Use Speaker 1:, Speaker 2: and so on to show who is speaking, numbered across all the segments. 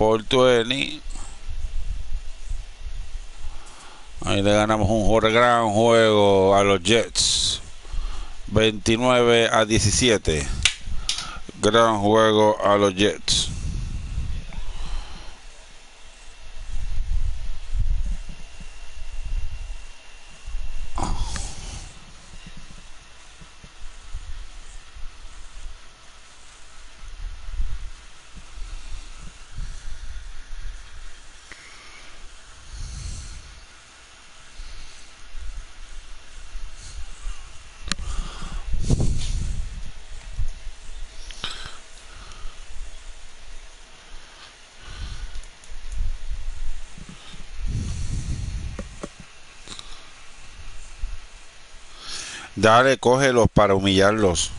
Speaker 1: Puerto. Ahí le ganamos un gran juego a los Jets. 29-17. Gran juego a los Jets. Dale, cógelos para humillarlos.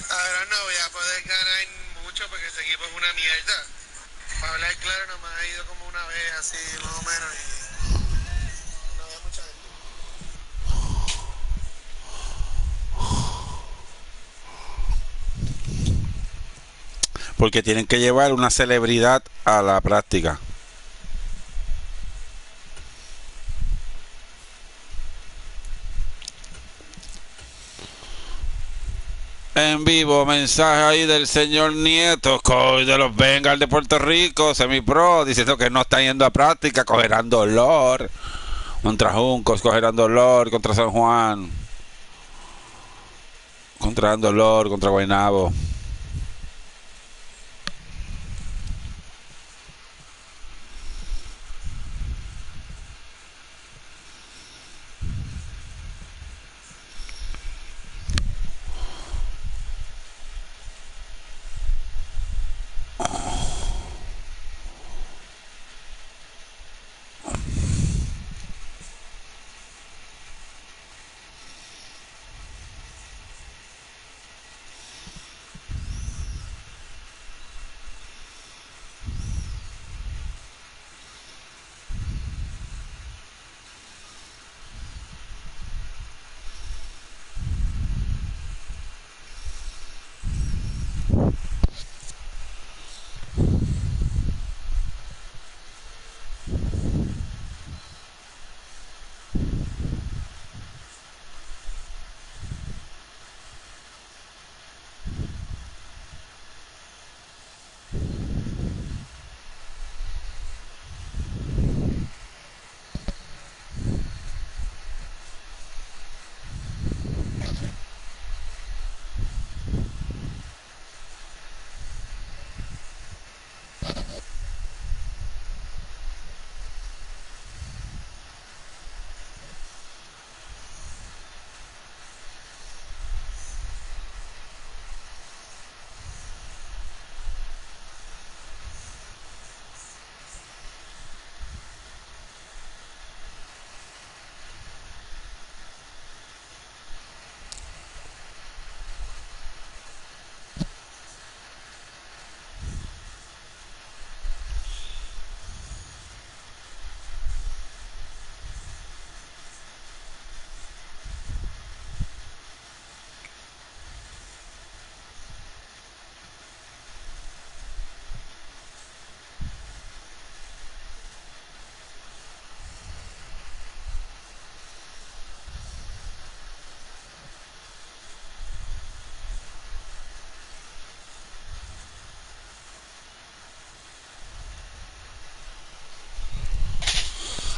Speaker 2: Ahora no voy a poder ganar mucho porque ese equipo es una mierda. Para hablar claro, nomás ha ido como una vez así, más o menos, y no veo mucha gente.
Speaker 1: Porque tienen que llevar una celebridad a la práctica. En vivo, mensaje ahí del señor Nieto, coach de los Bengals de Puerto Rico, semi-pro, diciendo que no está yendo a práctica, cogerán dolor. Contra Juncos, cogerán dolor, contra San Juan. Contra Dolor, contra Guaynabo.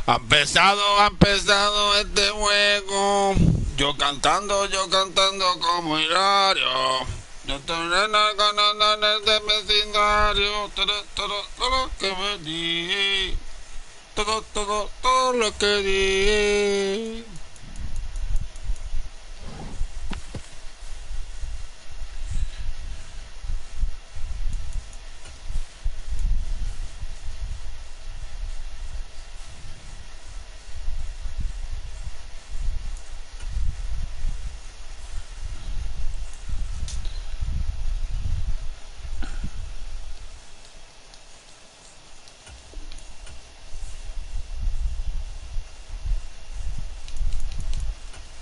Speaker 1: Ha empezado este juego. Yo cantando como Hilario. No tengo nada en el vecindario, todo lo que me di, todo lo que di.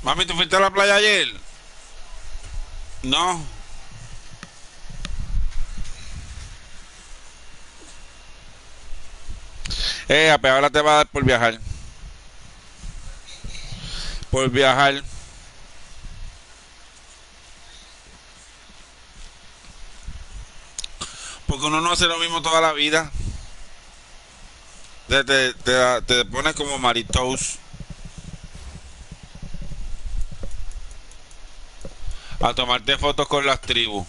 Speaker 1: Mami, ¿tú fuiste a la playa ayer? No. Ahora te va a dar por viajar. Por viajar. Porque uno no hace lo mismo toda la vida. Te pones como maritos a tomarte fotos con las tribus.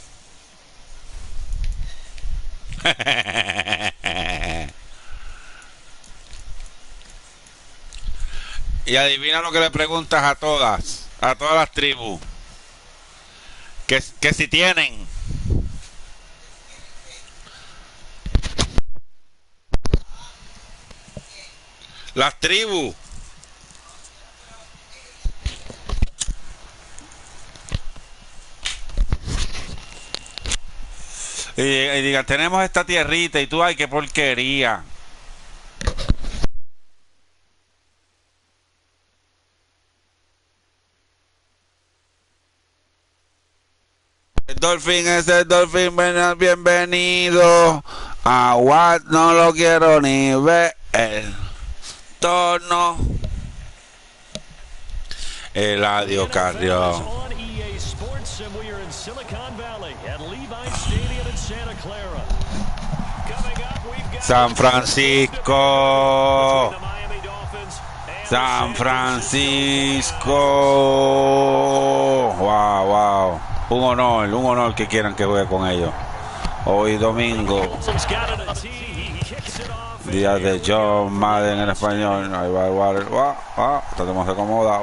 Speaker 1: Y adivina lo que le preguntas a todas las tribus. Que si tienen. Las tribus. Y digan, tenemos esta tierrita y tú, ay, qué porquería. El Dolphin es el Dolphin, bienvenido. A What no lo quiero ni ver. El tono. Eladio Carrión. San Francisco. San Francisco. Wow, wow. Un honor que quieran que juegue con ellos. Hoy domingo, día de World MAdden en español. Ahí va el water. Tratemos de acomodar.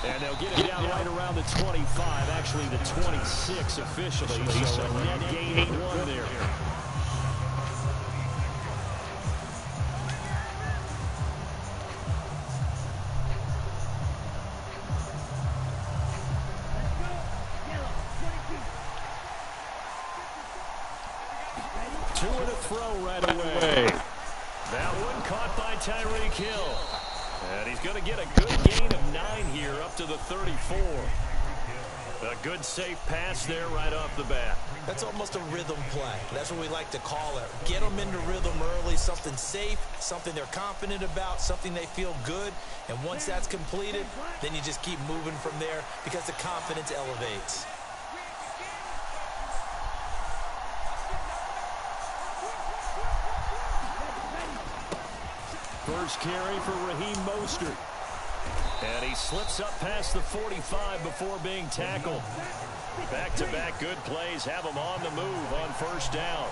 Speaker 3: And they'll get it down right around the 25, actually the 26 officially. So a net gain of 1 there. Two in a throw right away. That one caught by Tyreek Hill. And he's going to get a good gain of 9 here up to the 34. A good safe pass there right off the bat.
Speaker 4: That's almost a rhythm play. That's what we like to call it. Get them into rhythm early, something safe, something they're confident about, something they feel good. And once that's completed, then you just keep moving from there because the confidence elevates.
Speaker 3: First carry for Raheem Mostert. And he slips up past the 45 before being tackled. Back-to-back good plays have him on the move on first down.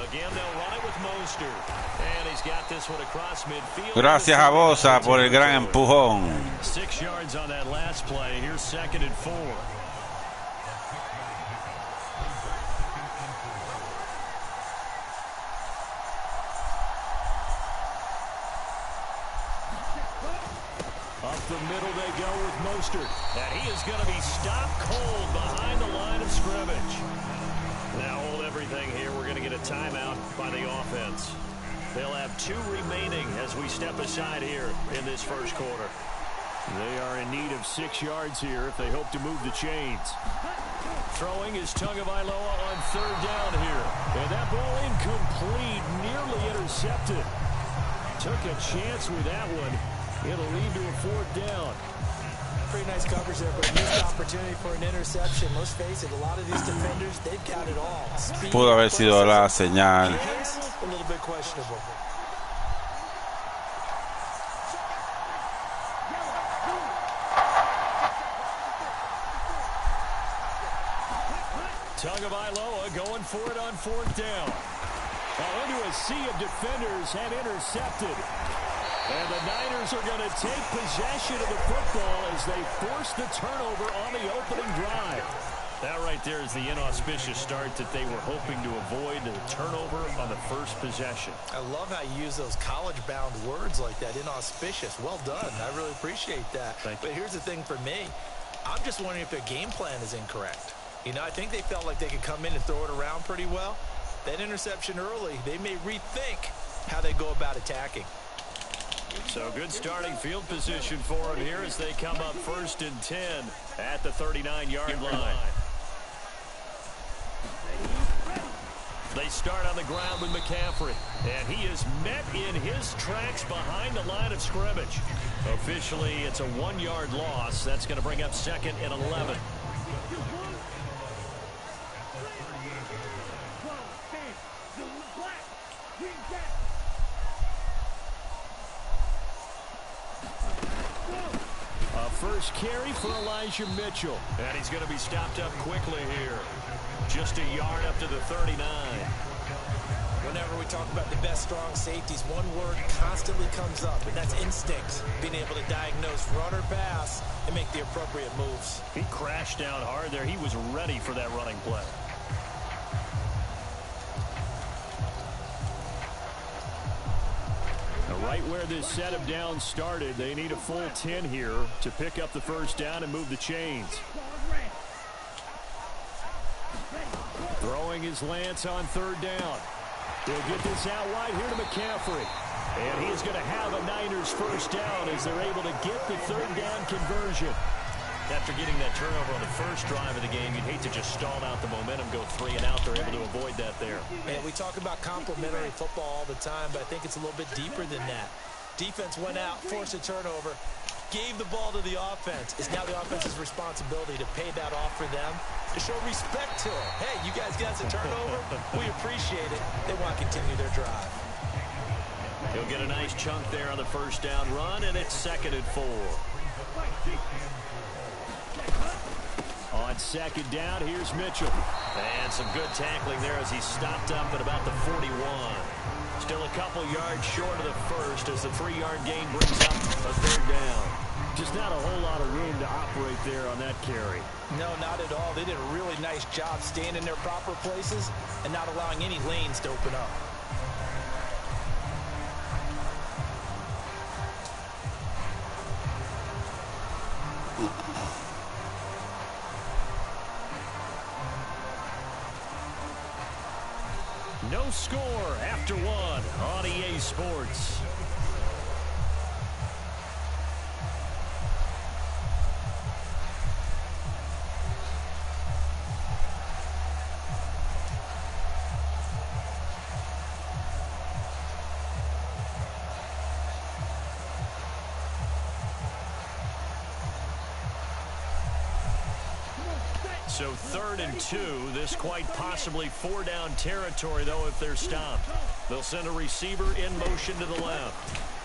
Speaker 3: Again, they'll run it with Mostert. And he's got this one across midfield.
Speaker 1: Gracias a Bosa por el gran empujón.
Speaker 3: 6 yards on that last play. Here's 2nd and 4. Up the middle they go with Mostert. And he is going to be stopped cold behind the line of scrimmage. Now hold everything here. We're going to get a timeout by the offense. They'll have 2 remaining as we step aside here in this first quarter. They are in need of 6 yards here if they hope to move the chains. Throwing is Tagovailoa on 3rd down here. And that ball incomplete, nearly intercepted. Took a chance with that one. It'll lead to a 4th down.
Speaker 4: Pretty nice coverage there, but a missed opportunity for an interception. Let's face it, a lot of these defenders, they've got it all. Speed,
Speaker 1: Pudo haber sido la señal.
Speaker 4: a little bit questionable.
Speaker 3: Tagovailoa going for it on 4th down. Into a sea of defenders and intercepted. And the Niners are going to take possession of the football as they force the turnover on the opening drive. That right there is the inauspicious start that they were hoping to avoid, the turnover on the first possession.
Speaker 4: I love how you use those college-bound words like that, inauspicious. Well done. I really appreciate that. But here's the thing for me. I'm just wondering if their game plan is incorrect. You know, I think they felt like they could come in and throw it around pretty well. That interception early, they may rethink how they go about attacking.
Speaker 3: So good starting field position for them here as they come up 1st and 10 at the 39-yard line. They start on the ground with McCaffrey, and he is met in his tracks behind the line of scrimmage. Officially, it's a 1-yard loss. That's going to bring up 2nd and 11. First carry for Elijah Mitchell. And he's going to be stopped up quickly here. Just a yard up to the 39.
Speaker 4: Whenever we talk about the best strong safeties, one word constantly comes up, and that's instinct. Being able to diagnose run or pass and make the appropriate moves.
Speaker 3: He crashed down hard there. He was ready for that running play. Right where this set of downs started, they need a full 10 here to pick up the first down and move the chains. Throwing his Lance on 3rd down. They'll get this out wide here to McCaffrey. And he is going to have a Niners first down as they're able to get the 3rd down conversion. After getting that turnover on the first drive of the game, you'd hate to just stall out the momentum, go 3 and out. They're able to avoid that there.
Speaker 4: And we talk about complementary football all the time, but I think it's a little bit deeper than that. Defense went out, forced a turnover, gave the ball to the offense. It's now the offense's responsibility to pay that off for them, to show respect to it. Hey, you guys got us a turnover. We appreciate it. They want to continue their drive.
Speaker 3: He'll get a nice chunk there on the first down run, and it's 2nd and 4. On 2nd down, here's Mitchell. And some good tackling there as he stopped up at about the 41. Still a couple yards short of the first as the 3-yard gain brings up a 3rd down. Just not a whole lot of room to operate there on that carry.
Speaker 4: No, not at all. They did a really nice job staying in their proper places and not allowing any lanes to open up.
Speaker 3: No score after 1 on EA Sports. So 3rd and 2, this quite possibly 4-down territory, though, if they're stopped. They'll send a receiver in motion to the left.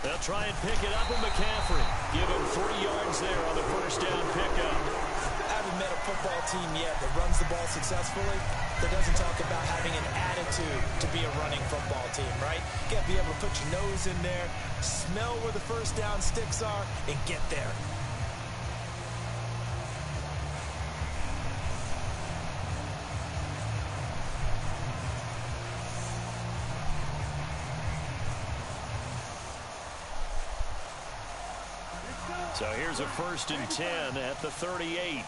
Speaker 3: They'll try and pick it up with McCaffrey. Give him 3 yards there on the first down pickup.
Speaker 4: I haven't met a football team yet that runs the ball successfully that doesn't talk about having an attitude to be a running football team, right? You got to be able to put your nose in there, smell where the first down sticks are, and get there.
Speaker 3: So here's a 1st and 10 at the 38.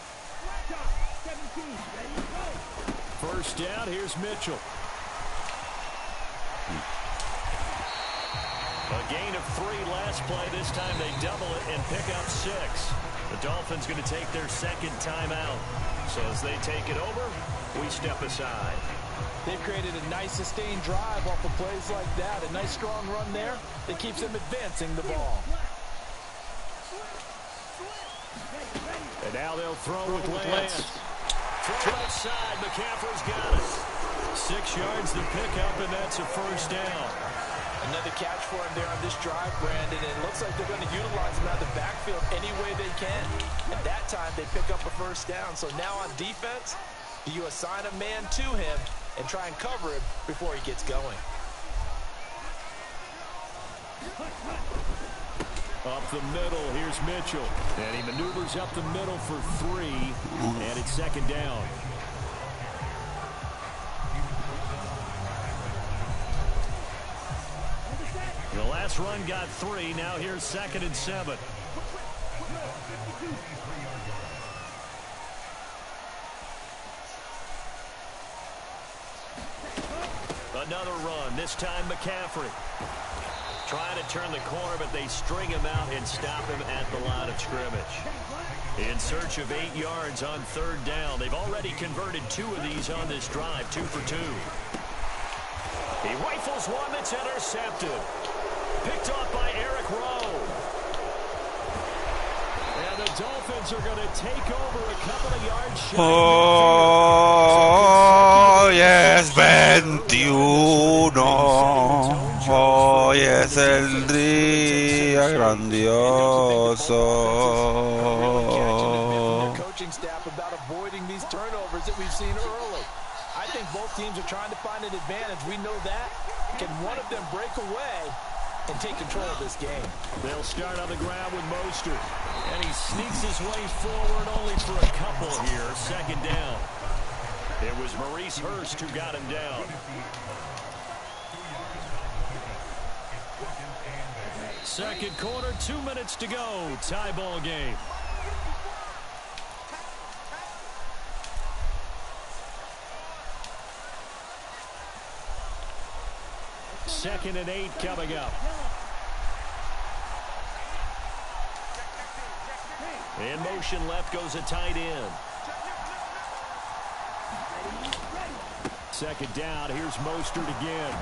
Speaker 3: First down, here's Mitchell. A gain of 3 last play. This time they double it and pick up 6. The Dolphins going to take their 2nd timeout. So as they take it over, we step aside.
Speaker 4: They've created a nice sustained drive off of plays like that. A nice strong run there that keeps them advancing the ball.
Speaker 3: And now they'll throw with Lance. Throw outside. McCaffrey's got it. 6 yards to pick up, and that's a first down.
Speaker 4: Another catch for him there on this drive, Brandon. And it looks like they're going to utilize him out of the backfield any way they can. And that time they pick up a first down. So now on defense, Do you assign a man to him and try and cover him before he gets going?
Speaker 3: Up the middle, here's Mitchell. And he maneuvers up the middle for 3, and it's second down. The last run got 3, now here's 2nd and 7. Another run, this time McCaffrey. Trying to turn the corner, but they string him out and stop him at the line of scrimmage. In search of 8 yards on 3rd down. They've already converted 2 of these on this drive, 2 for 2. He rifles one that's intercepted. Picked off by Eric Rowe. And the Dolphins are going to take over a couple of yards shy.
Speaker 1: Oh, yes, 21. Hoy es el día grandioso.
Speaker 4: Coaching staff about avoiding these turnovers that we've seen early. I think both teams are trying to find an advantage. We know that. Can one of them break away and take control of this game?
Speaker 3: They'll start on the ground with Mostert. And he sneaks his way forward only for a couple here. 2nd down. It was Maurice Hurst who got him down. Second quarter, 2 minutes to go. Tie ball game. Second and 8 coming up. In motion left goes a tight end. Second down, here's Mostert again.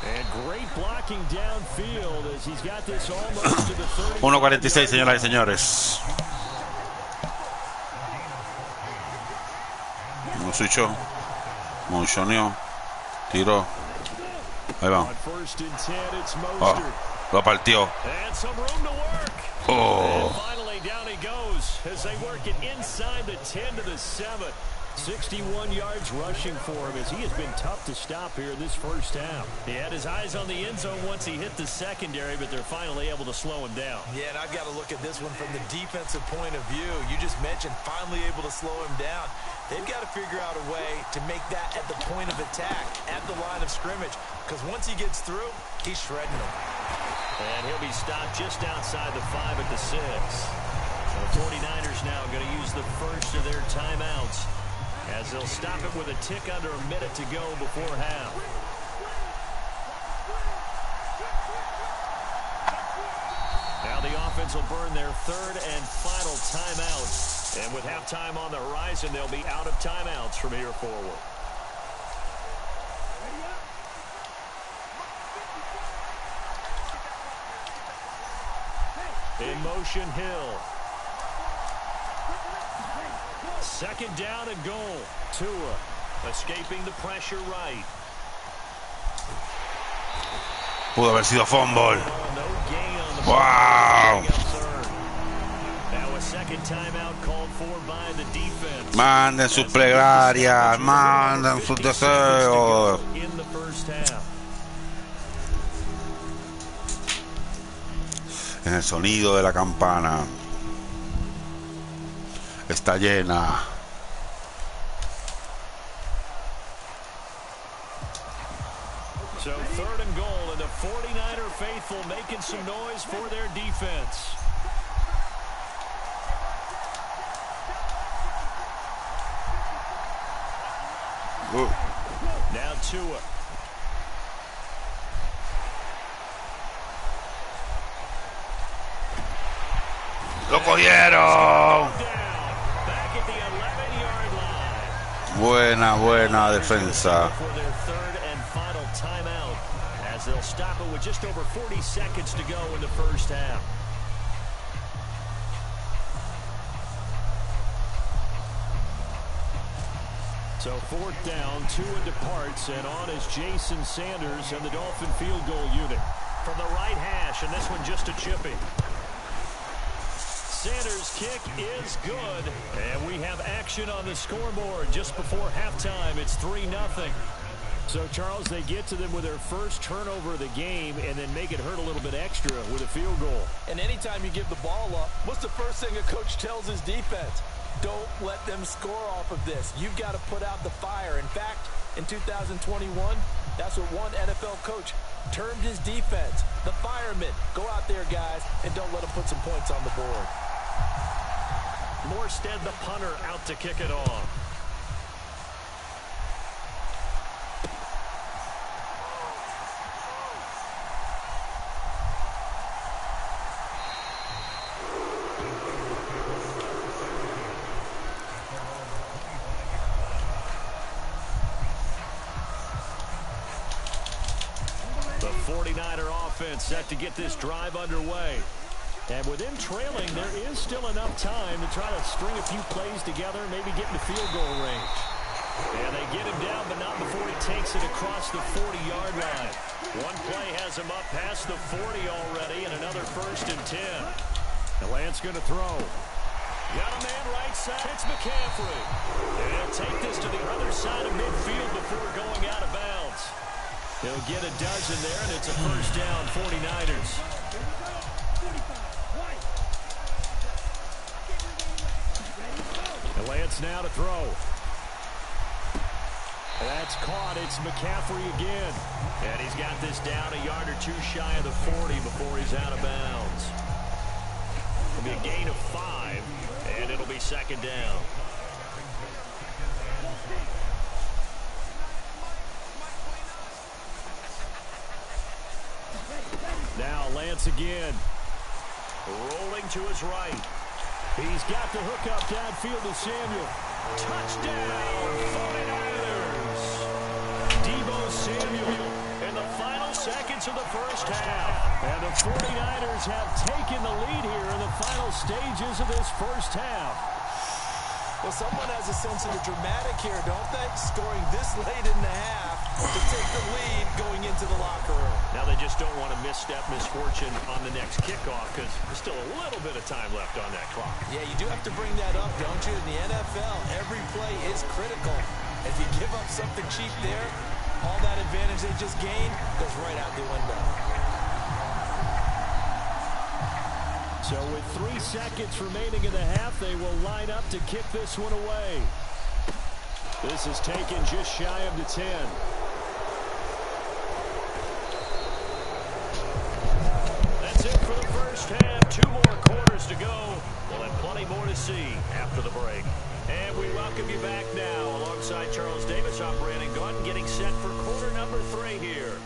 Speaker 3: And great blocking downfield as he's got this almost to the 30.
Speaker 1: 1:46, señoras y señores. No switchó. Motioneó. Tiró. Ahí va. Oh, lo partió. Oh.
Speaker 3: And finally down he goes as they work it inside the 10 to the 7. 61 yards rushing for him as he has been tough to stop here in this first half. He had his eyes on the end zone once he hit the secondary, but they're finally able to slow him down.
Speaker 4: Yeah, and I've got to look at this one from the defensive point of view. You just mentioned finally able to slow him down. They've got to figure out a way to make that at the point of attack, at the line of scrimmage, because once he gets through, he's shredding them.
Speaker 3: And he'll be stopped just outside the 5 at the 6. The 49ers now going to use the first of their timeouts, as they'll stop it with a tick under a minute to go before half. Now the offense will burn their 3rd and final timeout. And with halftime on the horizon, they'll be out of timeouts from here forward. In motion, Hill. Second down and goal. Tua escaping the pressure right.
Speaker 1: Pudo haber sido fumble. Wow.
Speaker 3: Now a second timeout called for by the defense.
Speaker 1: Manden sus plegarias, manden sus deseos.
Speaker 3: In the first half.
Speaker 1: En el sonido de la campana. Está llena.
Speaker 3: So 3rd and goal, and the 49er faithful making some noise for their defense. Now Tua.
Speaker 1: ¡Lo cogieron! Buena, buena defensa.
Speaker 3: As they'll stop it with just over 40 seconds to go in the first half. So 4th down, Tua departs, and on is Jason Sanders and the Dolphin field goal unit. From the right hash, and this one just a chipping. Sanders' kick is good. And we have action on the scoreboard just before halftime. It's 3-0. So, Charles, they get to them with their first turnover of the game and then make it hurt a little bit extra with a field goal.
Speaker 4: And anytime you give the ball up, what's the first thing a coach tells his defense? Don't let them score off of this. You've got to put out the fire. In fact, in 2021, that's what one NFL coach termed his defense, the firemen. Go out there, guys, and don't let them put some points on the board.
Speaker 3: Morstead, the punter, out to kick it off. The 49er offense set to get this drive underway. And with them trailing, there is still enough time to try to string a few plays together, maybe get in the field goal range. And they get him down, but not before he takes it across the 40-yard line. One play has him up past the 40 already, and another 1st and 10. The Lance going to throw. Got a man right side. It's McCaffrey. And he'll take this to the other side of midfield before going out of bounds. He'll get a dozen there, and it's a 1st down, 49ers. The Lance now to throw. That's caught. It's McCaffrey again. And he's got this down a yard or two shy of the 40 before he's out of bounds. It'll be a gain of 5, and it'll be 2nd down. Now Lance again. Rolling to his right. He's got the hook up downfield to Samuel. Touchdown, 49ers. Deebo Samuel in the final seconds of the first half. And the 49ers have taken the lead here in the final stages of this first half.
Speaker 4: Well, someone has a sense of the dramatic here, don't they? Scoring this late in the half to take the lead going into the locker room.
Speaker 3: Now they just don't want to misstep misfortune on the next kickoff because there's still a little bit of time left on that clock.
Speaker 4: Yeah, you do have to bring that up, don't you? In the NFL, every play is critical. If you give up something cheap there, all that advantage they just gained goes right out the window.
Speaker 3: So with 3 seconds remaining in the half, they will line up to kick this one away. This is taken just shy of the 10. That's it for the first half. 2 more quarters to go. We'll have plenty more to see after the break. And we welcome you back now alongside Charles Davis, I'm Brandon Gaudin, getting set for quarter number 3 here.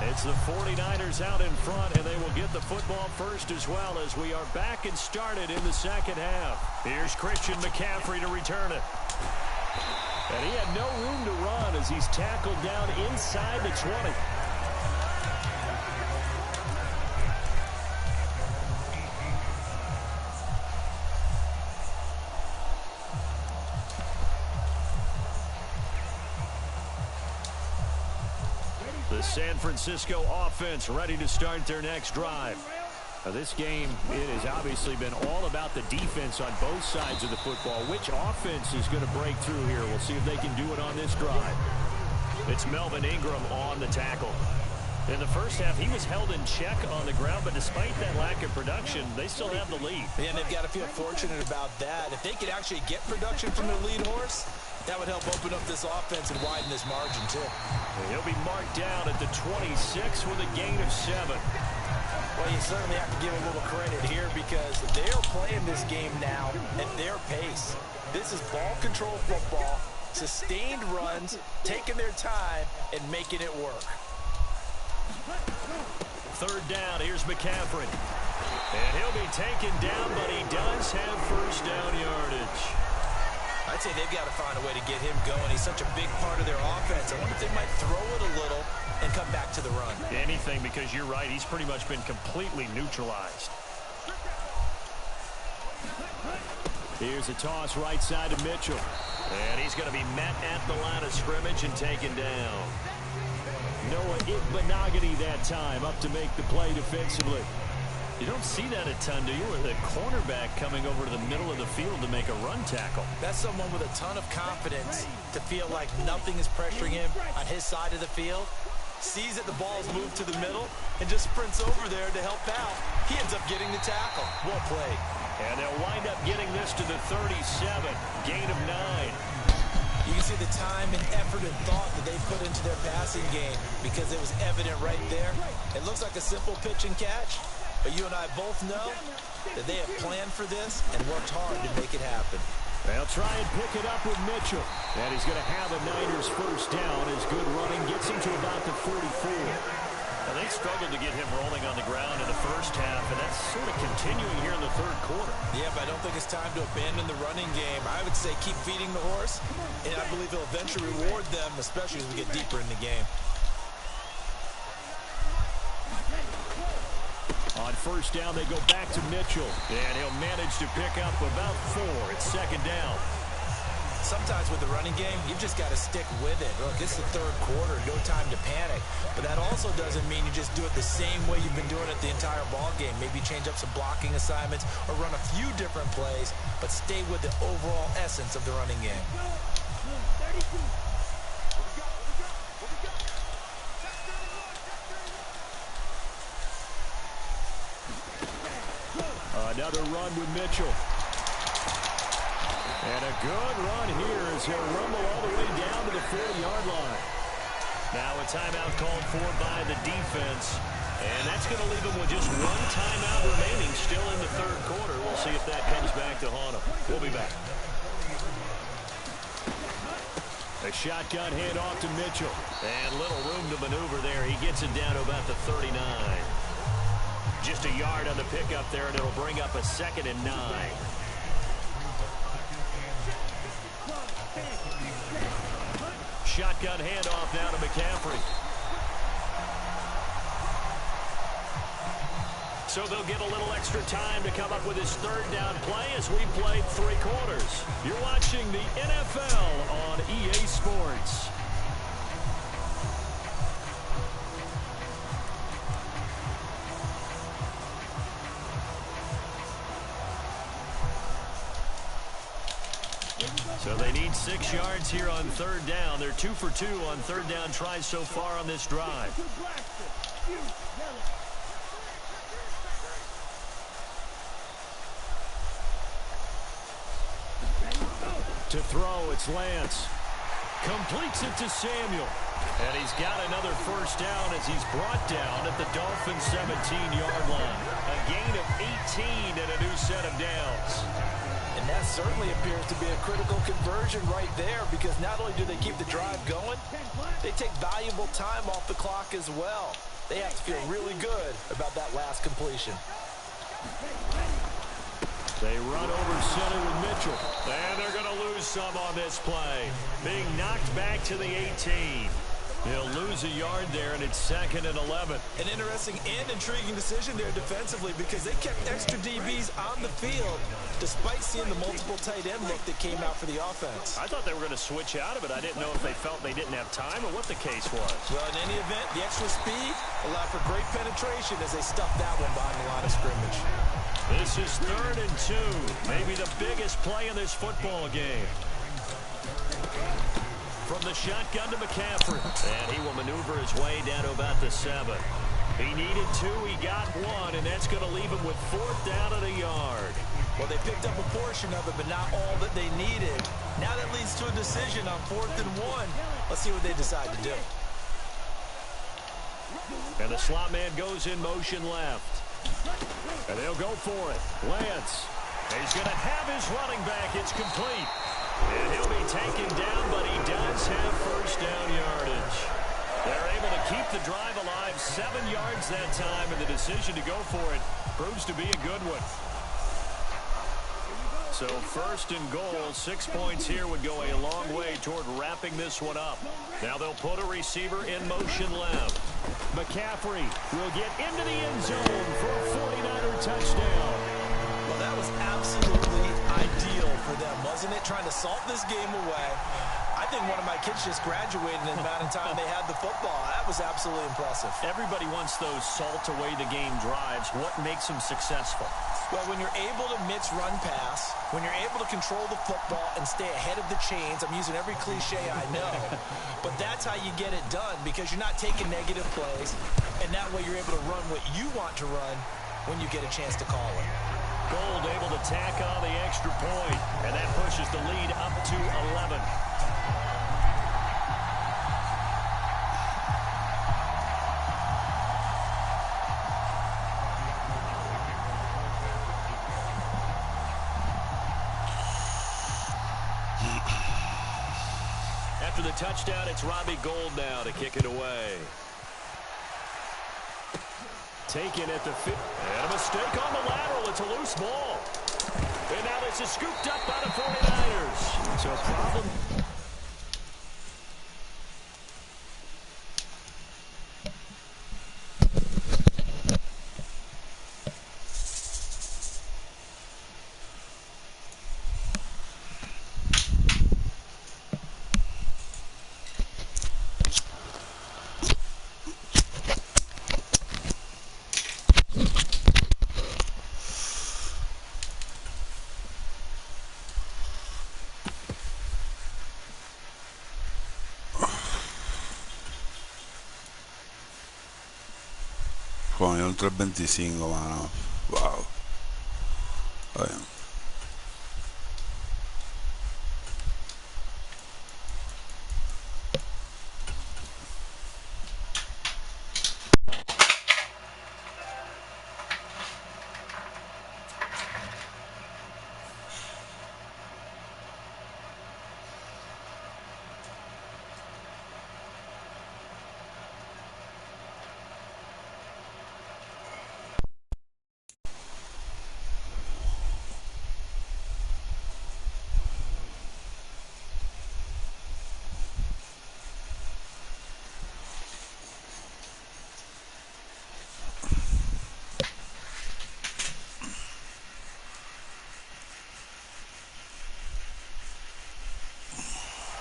Speaker 3: It's the 49ers out in front, and they will get the football first as well as we are back and started in the second half. Here's Christian McCaffrey to return it. And he had no room to run as he's tackled down inside the 20. The San Francisco offense ready to start their next drive. Now this game, it has obviously been all about the defense on both sides of the football. Which offense is going to break through here? We'll see if they can do it on this drive. It's Melvin Ingram on the tackle. In the first half, he was held in check on the ground, but despite that lack of production, they still have the lead.
Speaker 4: And they've got to feel fortunate about that. If they could actually get production from their lead horse, that would help open up this offense and widen this margin, too.
Speaker 3: He'll be marked down at the 26 with a gain of 7.
Speaker 4: Well, you certainly have to give a little credit here because they're playing this game now at their pace. This is ball control football, sustained runs, taking their time, and making it work.
Speaker 3: 3rd down, here's McCaffrey. And he'll be taken down, but he does have first down yardage.
Speaker 4: I'd say they've got to find a way to get him going. He's such a big part of their offense. I wonder if they might throw it a little and come back to the run.
Speaker 3: Anything, because you're right. He's pretty much been completely neutralized. Here's a toss right side to Mitchell. And he's going to be met at the line of scrimmage and taken down. Noah Igbenogany that time up to make the play defensively. You don't see that a ton, do you? With a cornerback coming over to the middle of the field to make a run tackle.
Speaker 4: That's someone with a ton of confidence to feel like nothing is pressuring him on his side of the field. Sees that the ball's moved to the middle and just sprints over there to help out. He ends up getting the tackle. Well played.
Speaker 3: And they'll wind up getting this to the 37. Gain of 9.
Speaker 4: You can see the time and effort and thought that they put into their passing game because it was evident right there. It looks like a simple pitch and catch, but you and I both know that they have planned for this and worked hard to make it happen.
Speaker 3: They'll try and pick it up with Mitchell. And he's going to have a Niners first down. His good running gets him to about the 44. And they struggled to get him rolling on the ground in the first half, and that's sort of continuing here in the third quarter.
Speaker 4: Yeah, but I don't think it's time to abandon the running game. I would say keep feeding the horse, and I believe he'll eventually reward them, especially as we get deeper in the game.
Speaker 3: On first down, they go back to Mitchell, and he'll manage to pick up about 4. It's second down.
Speaker 4: Sometimes with the running game, you've just got to stick with it. Look, it's the third quarter, no time to panic. But that also doesn't mean you just do it the same way you've been doing it the entire ball game. Maybe change up some blocking assignments or run a few different plays, but stay with the overall essence of the running game.
Speaker 3: Another run with Mitchell. And a good run here as he'll rumble all the way down to the 40-yard line. Now a timeout called for by the defense. And that's going to leave them with just one timeout remaining still in the third quarter. We'll see if that comes back to haunt them. We'll be back. A shotgun handoff to Mitchell. And little room to maneuver there. He gets it down to about the 39. Just a yard on the pickup there, and it'll bring up a 2nd and 9. Shotgun handoff now to McCaffrey. So they'll get a little extra time to come up with his third down play as we played 3 quarters. You're watching the NFL on EA Sports. So they need 6 yards here on third down. They're 2 for 2 on third down tries so far on this drive. To throw, it's Lance. Completes it to Samuel. And he's got another first down as he's brought down at the Dolphins' 17-yard line. A gain of 18 and a new set of downs.
Speaker 4: And that certainly appears to be a critical conversion right there, because not only do they keep the drive going, they take valuable time off the clock as well. They have to feel really good about that last completion.
Speaker 3: They run over center with Mitchell. And they're going to lose some on this play. Being knocked back to the 18. They'll lose a yard there, and it's 2nd and 11.
Speaker 4: An interesting and intriguing decision there defensively, because they kept extra DBs on the field despite seeing the multiple tight end look that came out for the offense.
Speaker 3: I thought they were going to switch out of it. I didn't know if they felt they didn't have time or what the case was.
Speaker 4: Well, in any event, the extra speed allowed for great penetration as they stuffed that one behind the line of scrimmage.
Speaker 3: This is 3rd and 2. Maybe the biggest play in this football game. From the shotgun to McCaffrey. And he will maneuver his way down to about the 7. He needed 2, he got 1, and that's going to leave him with 4th down and a yard.
Speaker 4: Well, they picked up a portion of it, but not all that they needed. Now that leads to a decision on 4th and 1. Let's see what they decide to do.
Speaker 3: And the slot man goes in motion left. And they'll go for it. Lance. He's going to have his running back. It's complete. And he'll be taken down, but he does have first down yardage. They're able to keep the drive alive, 7 yards that time, and the decision to go for it proves to be a good one. So 1st and goal, 6 points here would go a long way toward wrapping this one up. Now they'll put a receiver in motion left. McCaffrey will get into the end zone for a 49er touchdown.
Speaker 4: Well, that was absolutely ideal for them, wasn't it? Trying to salt this game away. I think one of my kids just graduated in the amount of time they had the football. That was absolutely impressive.
Speaker 3: Everybody wants those salt-away-the-game drives. What makes them successful?
Speaker 4: Well, when you're able to mix run pass, when you're able to control the football and stay ahead of the chains, I'm using every cliche I know, but that's how you get it done because you're not taking negative plays, and that way you're able to run what you want to run when you get a chance to call it.
Speaker 3: Gold able to tack on the extra point, and that pushes the lead up to 11. After the touchdown, it's Robbie Gould now to kick it away. Taken at the 50. And a mistake on the lateral. It's a loose ball. And now this is scooped up by the 49ers. So problem.
Speaker 1: Coño, un 3.25, mano. Wow. Está bien.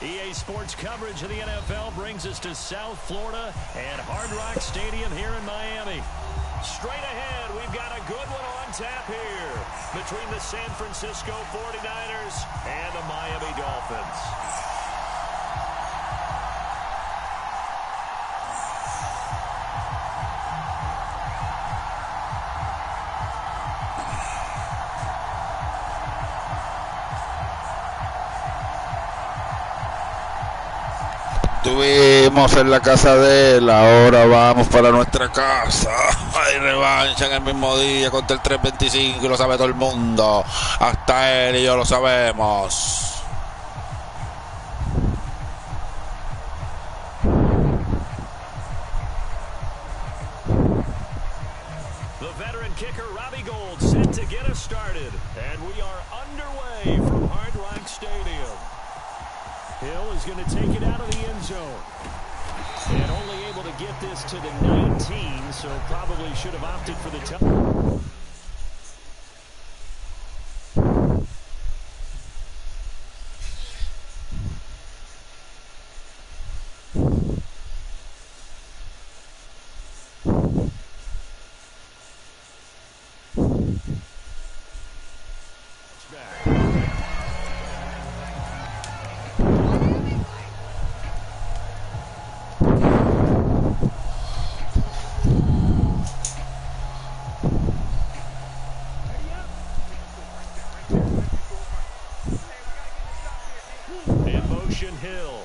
Speaker 3: EA Sports coverage of the NFL brings us to South Florida and Hard Rock Stadium here in Miami. Straight ahead, we've got a good one on tap here between the San Francisco 49ers and the Miami Dolphins.
Speaker 1: Estuvimos en la casa de él, ahora vamos para nuestra casa. Hay revancha en el mismo día contra el 3.25 y lo sabe todo el mundo. Hasta él y yo lo sabemos.
Speaker 3: The veteran kicker Robbie Gould set to get us started. And we are underway from Hard Rock Stadium. Hill is going to take it out of the end zone. And only able to get this to the 19, so probably should have opted for the touchdown. Hill.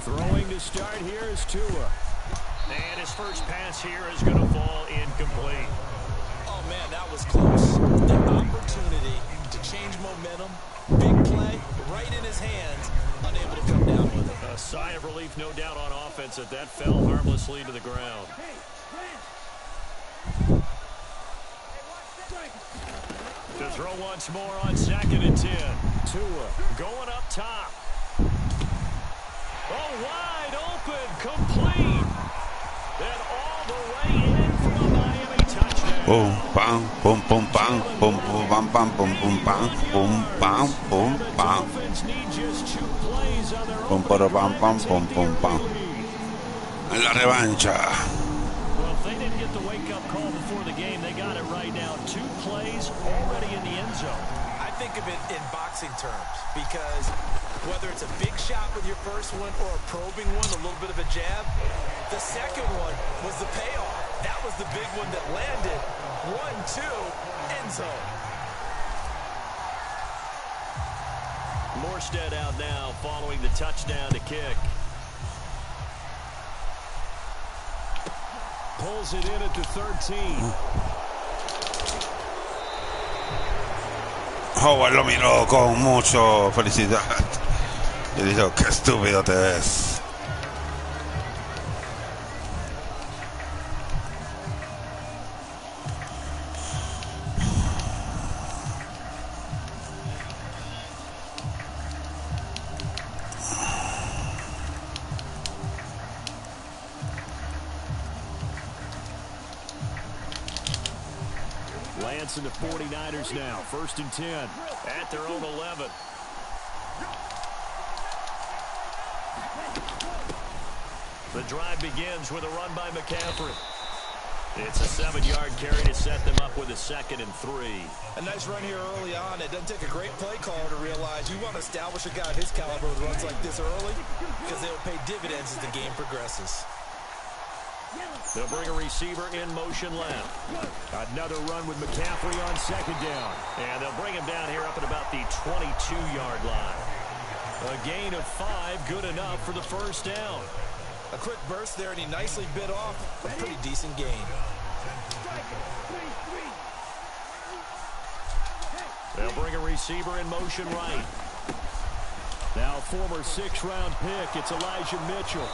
Speaker 3: Throwing to start here is Tua. And his first pass here is going to fall incomplete.
Speaker 4: Oh, man, that was close. The opportunity to change momentum, big play, right in his hands, unable to come down with it.
Speaker 3: A sigh of relief, no doubt, on offense that fell harmlessly to the ground. To throw once more on 2nd and 10. Tua going up top. Oh, wide open, complete. And all the way in for a Miami touchdown.
Speaker 1: Pum pam, pum pum pam, pum pum pam pam, pum pum pam, pum pam, pum pam. Pum pam pam pum pum pam. En la revancha.
Speaker 3: Well, if they didn't get the wake-up call before the game, they got it right now. 2 plays already in the end zone.
Speaker 4: I think of it in boxing terms because whether it's a big shot with your first one or a probing one, a little bit of a jab, the second one was the payoff. That was the big one that landed. 1-2, end zone.
Speaker 3: Morstead out now following the touchdown to kick. Pulls it in at the 13.
Speaker 1: Howard lo miró con mucho felicidad y dijo, qué estúpido te ves.
Speaker 3: Lance and the 49ers now. 1st and 10 at their own 11. The drive begins with a run by McCaffrey. It's a 7-yard carry to set them up with a 2nd and 3.
Speaker 4: A nice run here early on. It doesn't take a great play caller to realize you want to establish a guy of his caliber with runs like this early because they'll pay dividends as the game progresses.
Speaker 3: They'll bring a receiver in motion left. Another run with McCaffrey on 2nd down. And they'll bring him down here up at about the 22-yard line. A gain of 5, good enough for the 1st down.
Speaker 4: A quick burst there, and he nicely bit off a pretty decent gain.
Speaker 3: They'll bring a receiver in motion right. Now former 6th-round pick, it's Elijah Mitchell.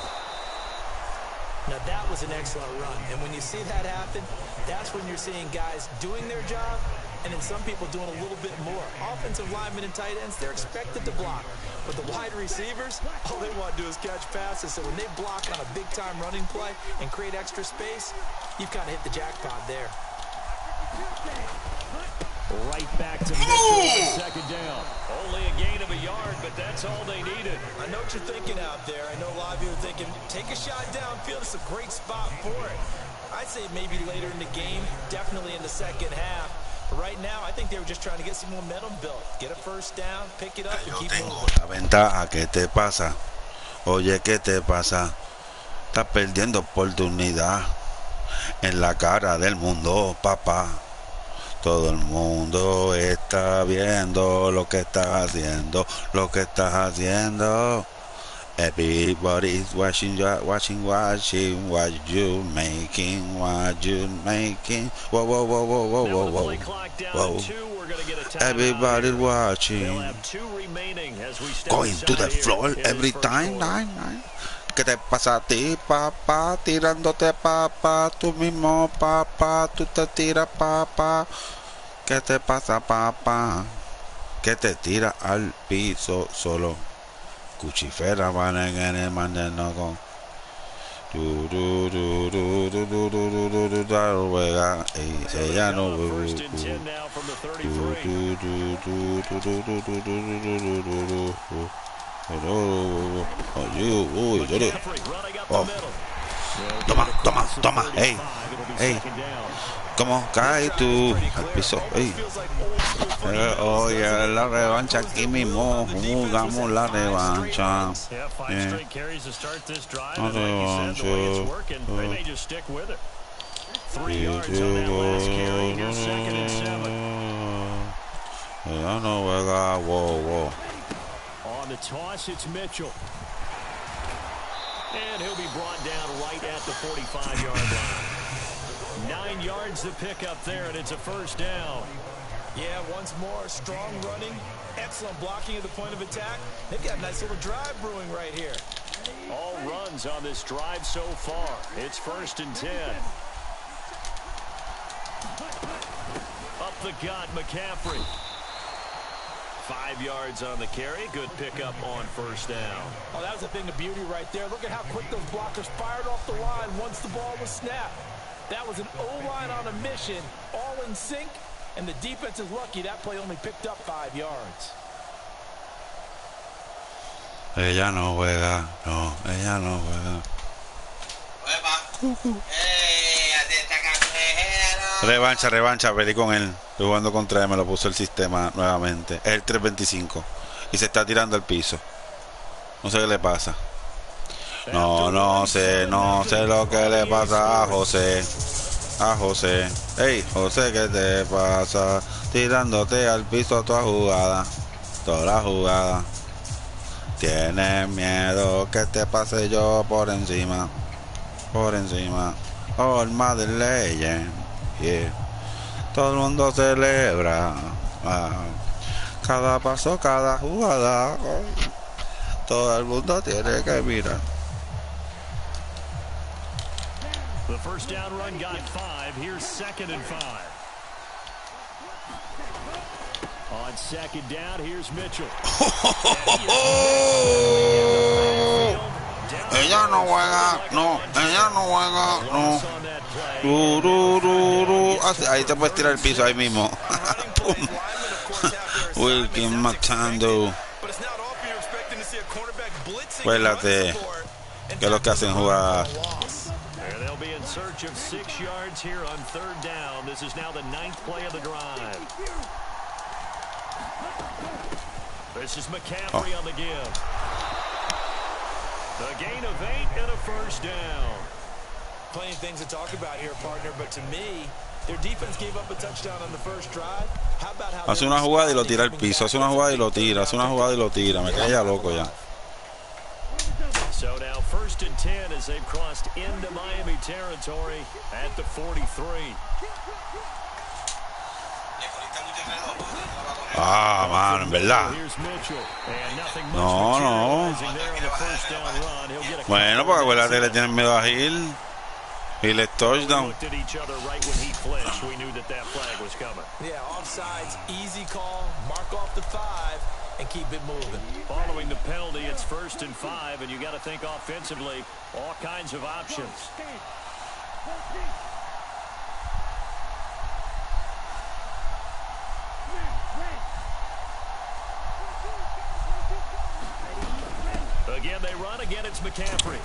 Speaker 4: Now that was an excellent run, and when you see that happen, that's when you're seeing guys doing their job, and then some people doing a little bit more. Offensive linemen and tight ends, they're expected to block, but the wide receivers, all they want to do is catch passes, so when they block on a big-time running play and create extra space, you've kind of hit the jackpot there.
Speaker 3: Right back to Mitchell on 2nd down. Only a gain of a yard, but that's all they needed.
Speaker 4: I know what you're thinking out there. I know a lot of you are thinking, take a shot downfield. It's a great spot for it. I'd say maybe later in the game, definitely in the 2nd half. But right now, I think they were just trying to get some momentum built. Get a 1st down, pick it up, and keep moving.
Speaker 1: La ventaja, ¿qué te pasa? Oye, ¿qué te pasa? Estás perdiendo oportunidad en la cara del mundo, papá. Todo el mundo está viendo lo que estás haciendo, lo que estás haciendo. Everybody's watching, what you making, Whoa, whoa, whoa, whoa, whoa, whoa, whoa. Whoa. Everybody's watching. Going to the floor every time. ¿Qué te pasa a ti, papá? Tirándote, papá. Tú mismo, papá. Tú te tiras, papá. ¿Qué te pasa, papá? Que te tira al piso solo. Cuchifera van en el mandenoco. Juega y se ya no. Toma, hey, ¿cómo cae tú al piso? Hey. Oye, la revancha aquí mismo, jugamos la revancha. La revancha. Ya no juega, wow.
Speaker 3: On the toss, it's Mitchell. And he'll be brought down right at the 45-yard line. 9 yards to pick up there, and it's a 1st down.
Speaker 4: Yeah, once more, strong running, excellent blocking at the point of attack. They've got a nice little drive brewing right here.
Speaker 3: All runs on this drive so far. It's 1st and 10. Up the gut, McCaffrey. 5 yards on the carry. Good pickup on 1st down.
Speaker 4: Oh, that was a thing of beauty right there. Look at how quick those blockers fired off the line once the ball was snapped. That was an O-line on a mission, all in sync, and the defense is lucky that play only picked up 5 yards.
Speaker 1: Ella no juega, no, ella no juega. Revancha, revancha, perdí con él. Estoy jugando contra él, me lo puso el sistema nuevamente. Es el 325 y se está tirando al piso. No sé qué le pasa. No sé lo que le pasa a José. A José. Hey, José, ¿qué te pasa? Tirándote al piso toda jugada. Toda la jugada. Tienes miedo que te pase yo por encima. Por encima. World MAdden Legend. Yeah. Todo el mundo celebra. Cada paso, cada jugada. Todo el mundo tiene que mirar.
Speaker 3: The first down run got 5. Here's 2nd and 5. On 2nd down, here's Mitchell.
Speaker 1: Ella no juega, no, ella no juega, no. Ahí te puedes tirar el piso ahí mismo. Wilkin matando. Cuélate. Que es lo que hacen jugar.
Speaker 3: They'll be in search of 6 yards here on 3rd down. This is now the 9th play of the drive. This is McCaffrey on the give. The gain of 8 and a first down.
Speaker 4: Plenty of things to talk about here, partner, but to me, their defense gave up a touchdown on the first drive. How about how
Speaker 1: hace una jugada y lo tira al piso, hace una jugada y lo tira, hace una jugada y lo tira. Me cae ya loco ya.
Speaker 3: So now 1st and 10 as they've crossed into Miami territory at the 43.
Speaker 1: Ah, mano, en verdad. No. Bueno, porque acuérdate que le tienen miedo a Hill. Hill es touchdown.
Speaker 4: Yeah, offsides, easy call, mark off the 5, and keep it moving.
Speaker 3: Following the penalty, it's 1st and 5, and you got to think offensively, all kinds of options. Again, they run. Again, it's McCaffrey.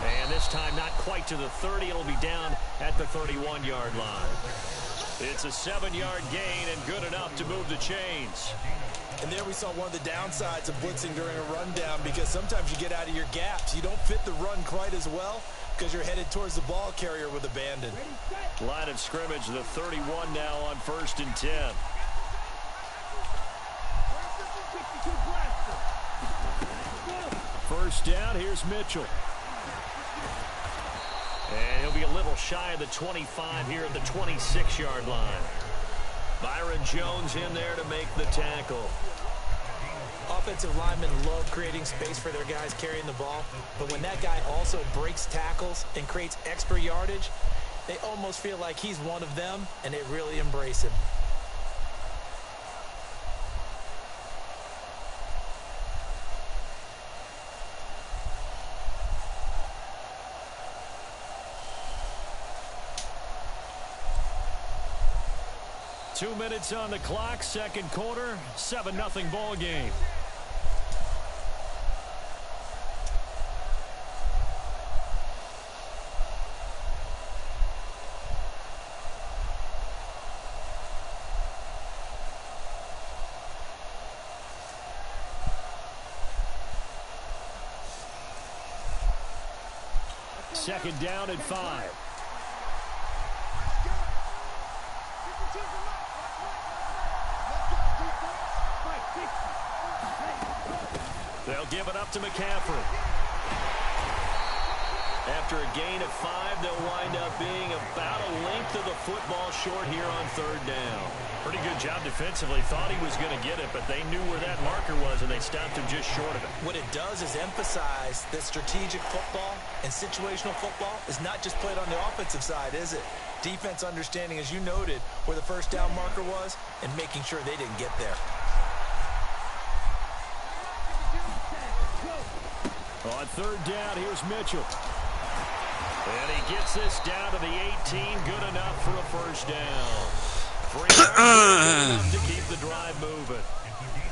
Speaker 3: And this time, not quite to the 30. It'll be down at the 31-yard line. It's a 7-yard gain and good enough to move the chains.
Speaker 4: And there we saw one of the downsides of blitzing during a rundown, because sometimes you get out of your gaps. You don't fit the run quite as well because you're headed towards the ball carrier with abandon.
Speaker 3: Line of scrimmage, the 31 now on 1st and 10. First down, here's Mitchell. And he'll be a little shy of the 25 here at the 26-yard line. Byron Jones in there to make the tackle.
Speaker 4: Offensive linemen love creating space for their guys carrying the ball, but when that guy also breaks tackles and creates extra yardage, they almost feel like he's one of them, and they really embrace him.
Speaker 3: Two minutes on the clock, second quarter, 7-0 ball game. Second down at 5. They'll give it up to McCaffrey. After a gain of 5, they'll wind up being about a length of the football short here on 3rd down. Pretty good job defensively. Thought he was going to get it, but they knew where that marker was, and they stopped him just short of it.
Speaker 4: What it does is emphasize that strategic football and situational football is not just played on the offensive side, is it? Defense understanding, as you noted, where the first down marker was and making sure they didn't get there.
Speaker 3: On 3rd down, here's Mitchell. And he gets this down to the 18, good enough for a first down. 3 yards to keep the drive moving.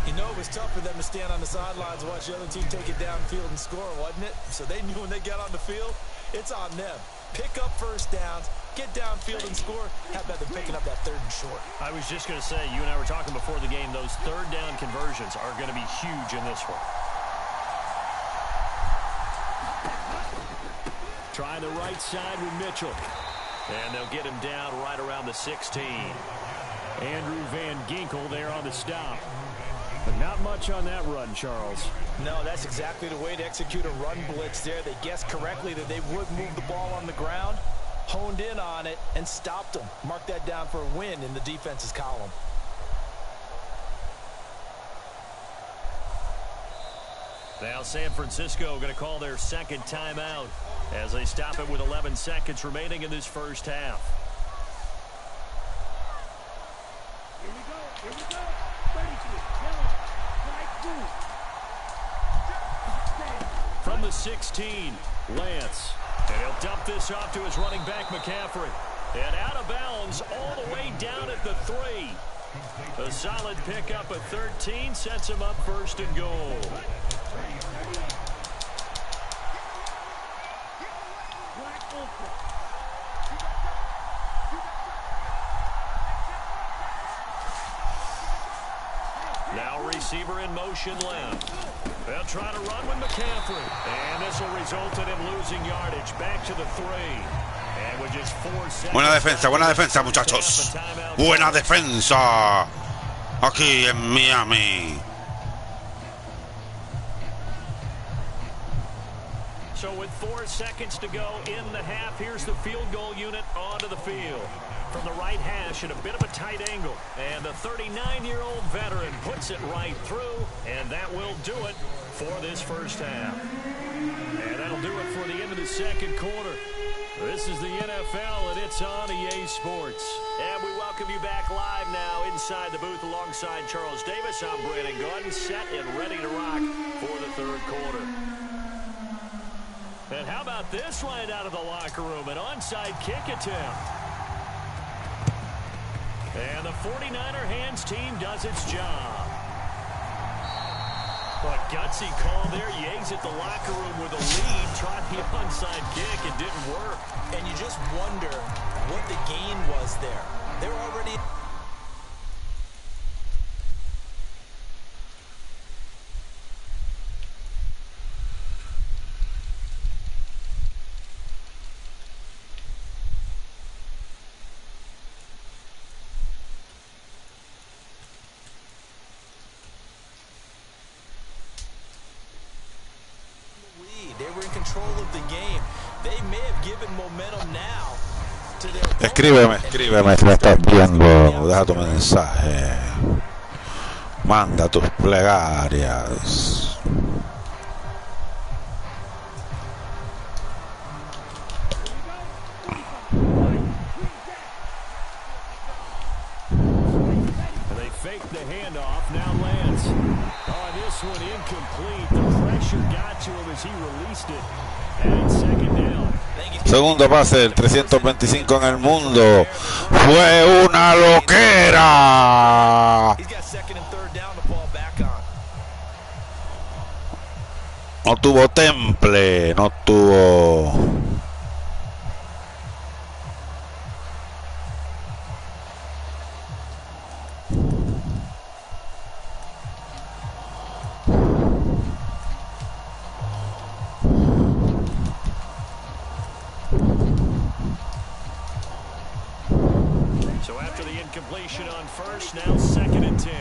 Speaker 4: You know, it was tough for them to stand on the sidelines and watch the other team take it downfield and score, wasn't it? So they knew when they got on the field, it's on them. Pick up first downs, get downfield and score. How about them picking up that 3rd and short?
Speaker 3: I was just going to say, you and I were talking before the game, those 3rd down conversions are going to be huge in this one. Trying the right side with Mitchell. And they'll get him down right around the 16. Andrew Van Ginkel there on the stop. But not much on that run, Charles.
Speaker 4: No, that's exactly the way to execute a run blitz there. They guessed correctly that they would move the ball on the ground, honed in on it, and stopped them. Mark that down for a win in the defense's column.
Speaker 3: Now San Francisco going to call their 2nd timeout as they stop it with 11 seconds remaining in this first half.
Speaker 5: Here we go.
Speaker 3: From the 16, Lance. And he'll dump this off to his running back, McCaffrey. And out of bounds all the way down at the 3. A solid pickup at 13 sets him up 1st and goal. Now receiver in motion left. They'll try to run with McCaffrey. And this will result in him losing yardage back to the 3. And with just 4 seconds.
Speaker 1: Buena defensa, muchachos. Buena defensa. Aquí en Miami.
Speaker 3: So with 4 seconds to go in the half, here's the field goal unit onto the field. From the right hash at a bit of a tight angle. And the 39-year-old veteran puts it right through. And that will do it for this first half. And that'll do it for the end of the 2nd quarter. This is the NFL, and it's on EA Sports. And we welcome you back live now inside the booth alongside Charles Davis. I'm Brandon Gordon, set and ready to rock for the 3rd quarter. And how about this right out of the locker room? An onside kick attempt. And the 49er hands team does its job. But gutsy call there. Yates at the locker room with a lead. Tried the onside kick. It didn't work.
Speaker 4: And you just wonder what the gain was there. They're already...
Speaker 1: Escríbeme si me estás viendo, deja tu mensaje, manda tus plegarias.
Speaker 3: They fake the handoff, now Lance. Oh, this one incomplete. The pressure got to him as he released it. And 2nd down.
Speaker 1: Segundo pase, el 325 en el mundo. Fue una loquera. No tuvo temple, no tuvo...
Speaker 3: Completion on first, now 2nd and 10.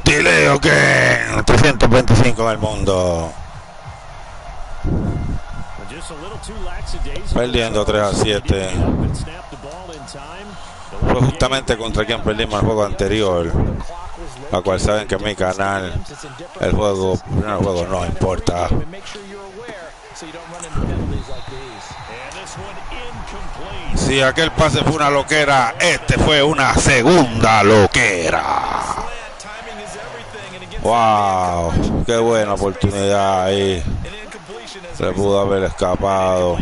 Speaker 1: Delay again. 325 en el mundo. Perdiendo 3-7. Fue justamente contra quien perdimos el juego anterior, la cual saben que en mi canal el primer juego no importa. Si aquel pase fue una loquera, este fue una segunda loquera. Wow, qué buena oportunidad ahí. Se pudo haber escapado.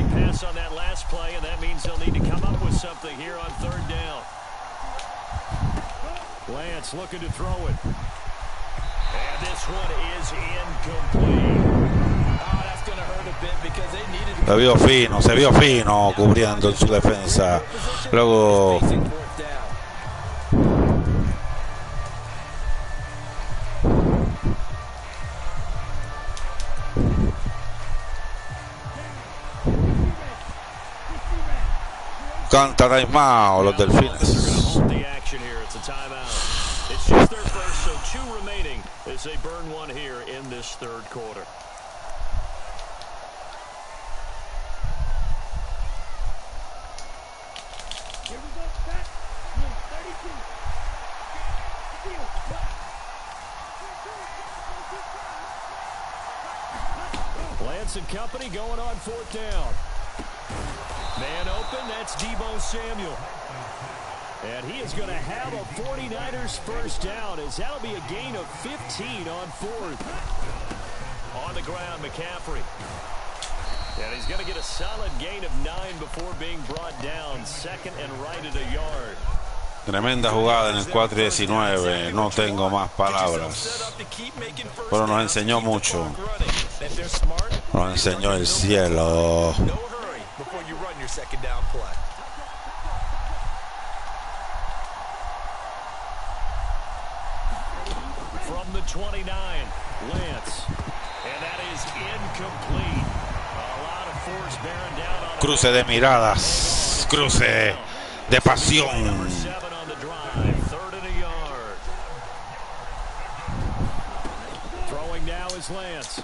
Speaker 3: Lance looking to throw it. And this one is incomplete. Oh, that's going to hurt a bit because they needed to...
Speaker 1: Se vio fino cubriendo en su defensa. Luego canta timeout los Delfines.
Speaker 3: It's just their first, so 2 remaining as they burn one here in this third quarter.
Speaker 5: Here we go, back. 32.
Speaker 3: Lance and company going on 4th down. Man open, that's Deebo Samuel. And he is going to have a 49ers first down, as that'll be a gain of 15 on 4th. On the ground, McCaffrey. And he's going to get a solid gain of 9 before being brought down. 2nd and right at a yard.
Speaker 1: Tremenda jugada en el 4-19. No tengo más palabras. Pero nos enseñó mucho. Nos enseñó el cielo.
Speaker 3: From the 29, Lance. And that is incomplete. A lot of force bearing down on
Speaker 1: Cruce de miradas. Cruce de pasión.
Speaker 3: 7 on the drive. 3rd and a yard. Throwing now is Lance.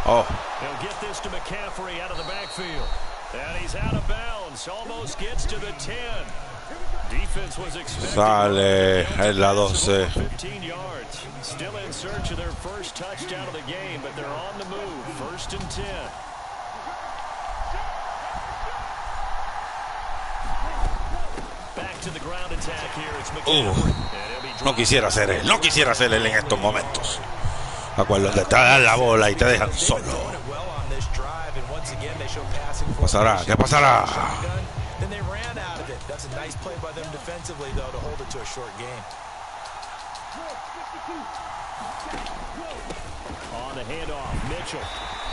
Speaker 1: Oh.
Speaker 3: He'll get this to McCaffrey out of the backfield. And he's out of bounds. Almost gets to the 10. Defense was expecting.
Speaker 1: Sale en la 12.
Speaker 3: 15 yards. Still in search of their first touchdown of the game, but they're on the move. 1st and 10. Back to the ground attack here. It's McCaffrey.
Speaker 1: No quisiera ser él. No quisiera ser él en estos momentos. Acuérdate, te dan la bola y te dejan solo. ¿Qué pasará? ¿Qué pasará?
Speaker 4: That's a nice play by them defensively, though, to hold it to a short game.
Speaker 3: On the handoff, Mitchell.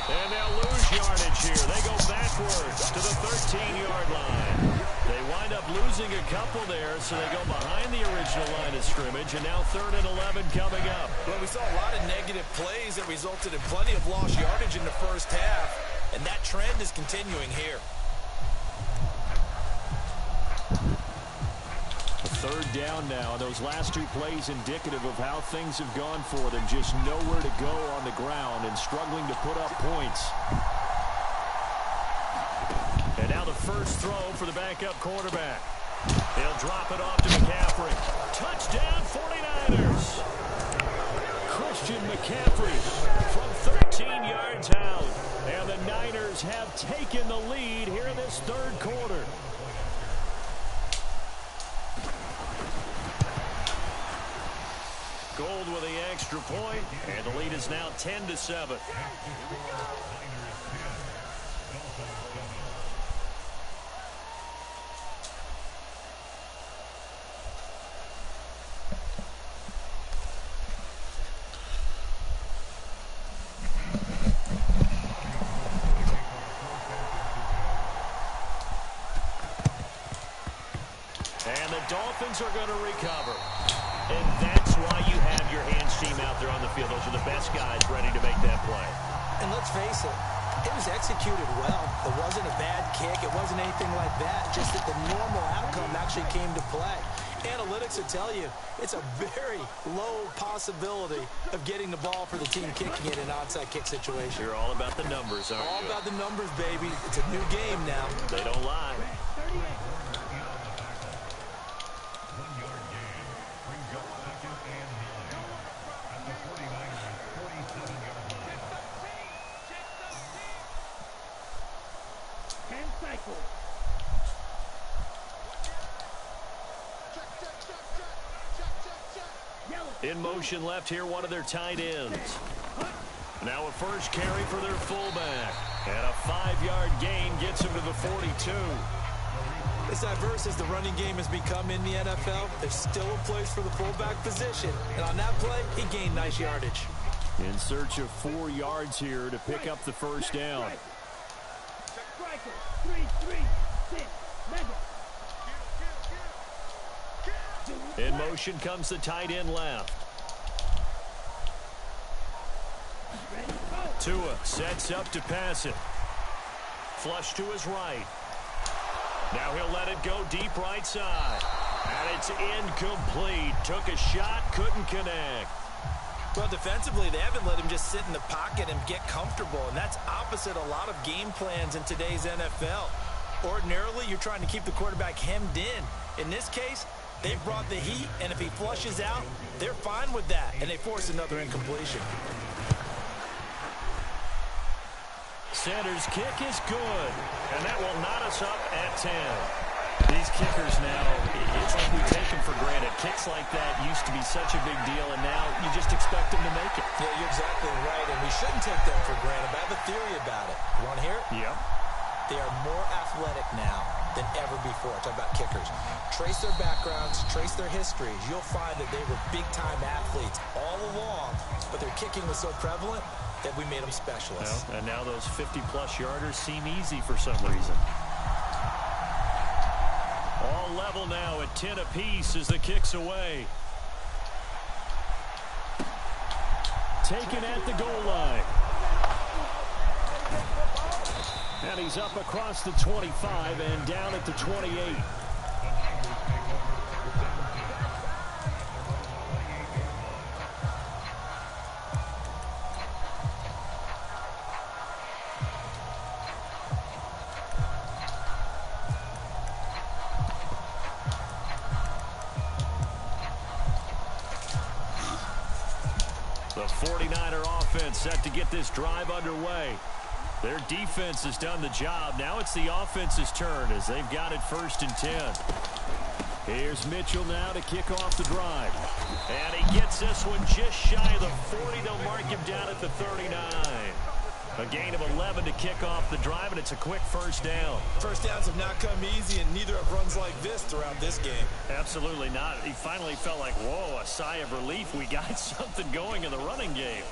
Speaker 3: And they'll lose yardage here. They go backwards to the 13-yard line. They wind up losing a couple there, so they go behind the original line of scrimmage, and now 3rd and 11 coming up.
Speaker 4: Well, we saw a lot of negative plays that resulted in plenty of lost yardage in the first half, and that trend is continuing here.
Speaker 3: 3rd down now, and those last 2 plays indicative of how things have gone for them. Just nowhere to go on the ground and struggling to put up points. And now the first throw for the backup quarterback. He'll drop it off to McCaffrey. Touchdown 49ers. Christian McCaffrey from 13 yards out. And the Niners have taken the lead here in this 3rd quarter. Gold with the extra point, and the lead is now 10-7. And the Dolphins are going to recover. And that's why you have your hands team out there on the field. Those are the best guys ready to make that play.
Speaker 4: And let's face it was executed well. It wasn't a bad kick. It wasn't anything like that. Just that the normal outcome actually came to play. Analytics will tell you it's a very low possibility of getting the ball for the team kicking it in an onside kick situation.
Speaker 3: You're all about the numbers, aren't you?
Speaker 4: All about the numbers, baby. It's a new game now.
Speaker 3: They don't lie. In motion left here, one of their tight ends. Now a first carry for their fullback. And a 5-yard gain gets him to the 42.
Speaker 4: As diverse as the running game has become in the NFL, there's still a place for the fullback position. And on that play, he gained nice yardage.
Speaker 3: In search of 4 yards here to pick up the first down.
Speaker 5: Striker, 3-3-6, mega.
Speaker 3: In motion comes the tight end left. Tua sets up to pass it. Flush to his right. Now he'll let it go deep right side. And it's incomplete. Took a shot, couldn't connect.
Speaker 4: Well, defensively, they haven't let him just sit in the pocket and get comfortable, and that's opposite a lot of game plans in today's NFL. Ordinarily, you're trying to keep the quarterback hemmed in. In this case, they brought the heat, and if he flushes out, they're fine with that, and they force another incompletion.
Speaker 3: Center's kick is good, and that will knot us up at 10. These kickers now, it's like we take them for granted. Kicks like that used to be such a big deal, and now you just expect them to make it.
Speaker 4: Yeah, you're exactly right, and we shouldn't take them for granted, but I have a theory about it. You want to hear it?
Speaker 3: Yep.
Speaker 4: They are more athletic now than ever before. Talk about kickers. Trace their backgrounds, trace their histories. You'll find that they were big-time athletes all along, but their kicking was so prevalent that we made them specialists.
Speaker 3: Well, and now those 50-plus yarders seem easy for some reason. All level now at 10 apiece as the kick's away. Taken at the goal line. And he's up across the 25 and down at the 28. The 49er offense set to get this drive underway. Their defense has done the job. Now it's the offense's turn as they've got it 1st and 10. Here's Mitchell now to kick off the drive. And he gets this one just shy of the 40. They'll mark him down at the 39. A gain of 11 to kick off the drive, and it's a quick first down.
Speaker 4: First downs have not come easy, and neither have runs like this throughout this game.
Speaker 3: Absolutely not. He finally felt like, whoa, a sigh of relief. We got something going in the running game.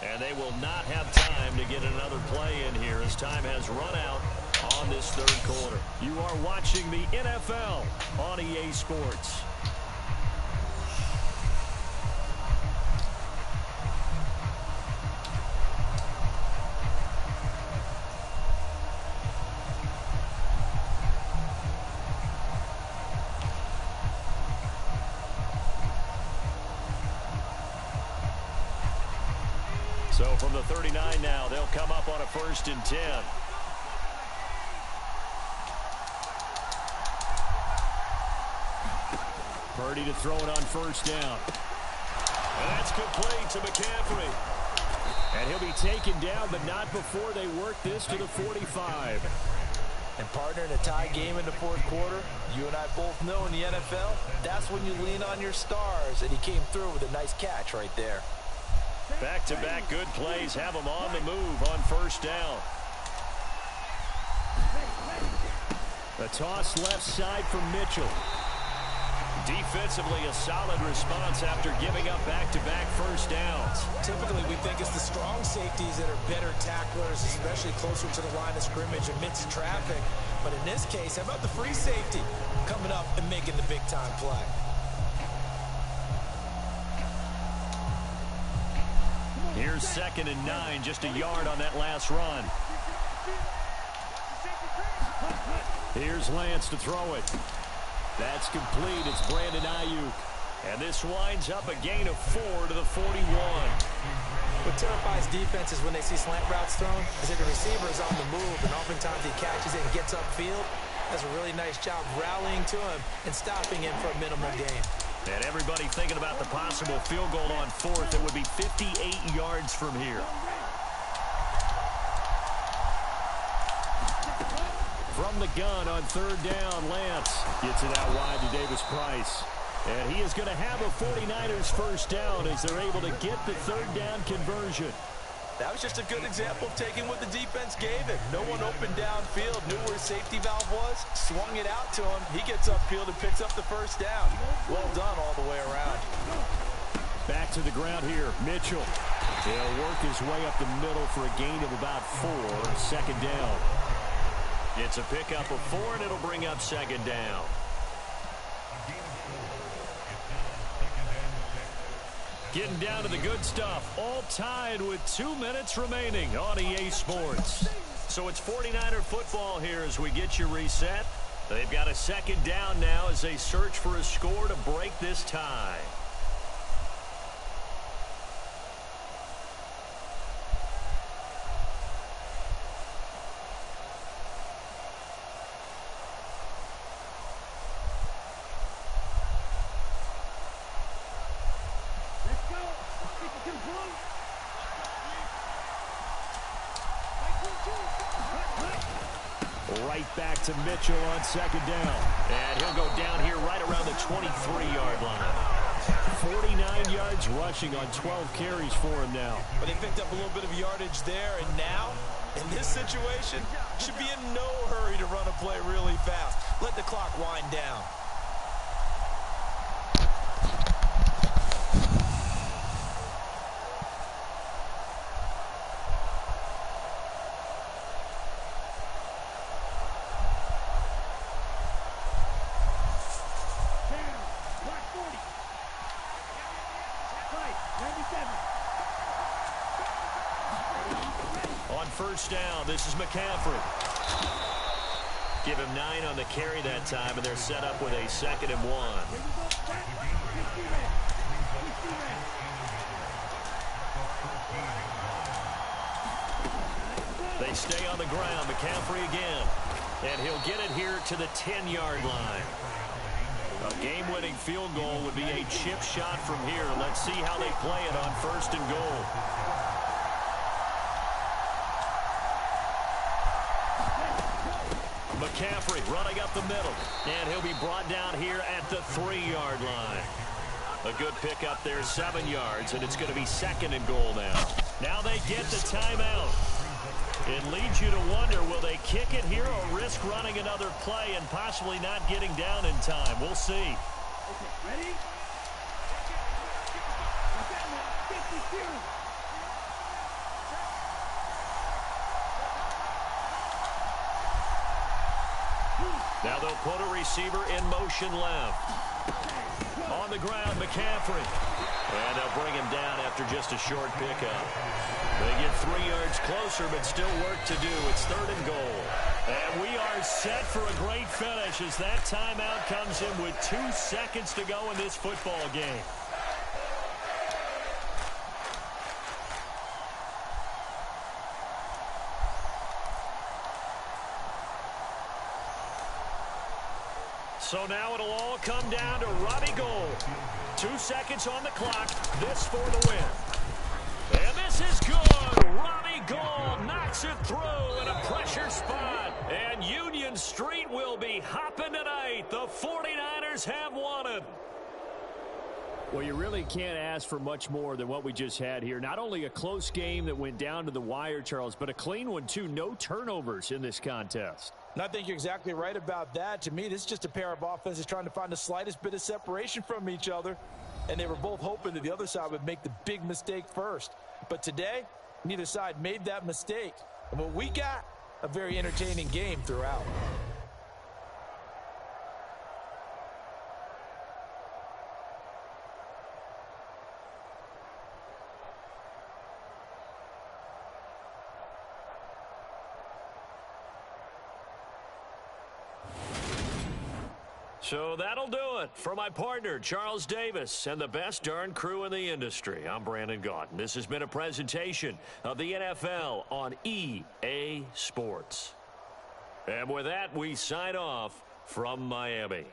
Speaker 3: And they will not have time to get another play in here as time has run out on this 3rd quarter. You are watching the NFL on EA Sports. So from the 39 now, they'll come up on a 1st and 10. Purdy to throw it on 1st down. And that's complete to McCaffrey. And he'll be taken down, but not before they work this to the 45.
Speaker 4: And partner, in a tie game in the 4th quarter, you and I both know in the NFL, that's when you lean on your stars, and he came through with a nice catch right there.
Speaker 3: Back-to-back good plays have them on the move on 1st down. The toss left side from Mitchell. Defensively, a solid response after giving up back-to-back 1st downs.
Speaker 4: Typically, we think it's the strong safeties that are better tacklers, especially closer to the line of scrimmage amidst traffic. But in this case, how about the free safety coming up and making the big-time play?
Speaker 3: Here's 2nd and 9, just a yard on that last run. Here's Lance to throw it. That's complete. It's Brandon Ayuk. And this winds up a gain of 4 to the 41.
Speaker 4: What terrifies defenses when they see slant routes thrown is that the receiver is on the move, and oftentimes he catches it and gets upfield. Does a really nice job rallying to him and stopping him for a minimal gain.
Speaker 3: And everybody thinking about the possible field goal on fourth. It would be 58 yards from here. From the gun on third down, Lance gets it out wide to Davis Price. And he is going to have a 49ers first down as they're able to get the third down conversion.
Speaker 4: That was just a good example of taking what the defense gave him. No one opened downfield, knew where his safety valve was, swung it out to him. He gets upfield and picks up the first down. Well done all the way around.
Speaker 3: Back to the ground here, Mitchell. He'll work his way up the middle for a gain of about 4, second down. It's a pickup of 4, and it'll bring up second down. Getting down to the good stuff. All tied with 2 minutes remaining on EA Sports. So it's 49er football here as we get you reset. They've got a second down now as they search for a score to break this tie. Right back to Mitchell on second down. And he'll go down here right around the 23-yard line. 49 yards rushing on 12 carries for him now.
Speaker 4: But they picked up a little bit of yardage there, and now, in this situation, should be in no hurry to run a play really fast. Let the clock wind down.
Speaker 3: First down, this is McCaffrey. Give him 9 on the carry that time, and they're set up with a 2nd and 1. They stay on the ground, McCaffrey again. And he'll get it here to the 10-yard line. A game-winning field goal would be a chip shot from here. Let's see how they play it on 1st and goal. McCaffrey running up the middle, and he'll be brought down here at the 3-yard line. A good pickup there, 7 yards, and it's going to be 2nd and goal now. Now they get the timeout. It leads you to wonder, will they kick it here or risk running another play and possibly not getting down in time? We'll see.
Speaker 5: Okay, ready?
Speaker 3: Now they'll put a receiver in motion left. On the ground, McCaffrey. And they'll bring him down after just a short pickup. They get 3 yards closer, but still work to do. It's 3rd and goal. And we are set for a great finish as that timeout comes in with 2 seconds to go in this football game. So now it'll all come down to Robbie Gould. 2 seconds on the clock. This for the win. And this is good. Robbie Gould knocks it through in a pressure spot. And Union Street will be hopping tonight. The 49ers have won it. Well, you really can't ask for much more than what we just had here. Not only a close game that went down to the wire, Charles, but a clean one, too. No turnovers in this contest.
Speaker 4: And I think you're exactly right about that. To me, this is just a pair of offenses trying to find the slightest bit of separation from each other. And they were both hoping that the other side would make the big mistake first. But today, neither side made that mistake. And what we got, a very entertaining game throughout.
Speaker 3: So that'll do it for my partner, Charles Davis, and the best darn crew in the industry. I'm Brandon Gaudin. This has been a presentation of the NFL on EA Sports. And with that, we sign off from Miami.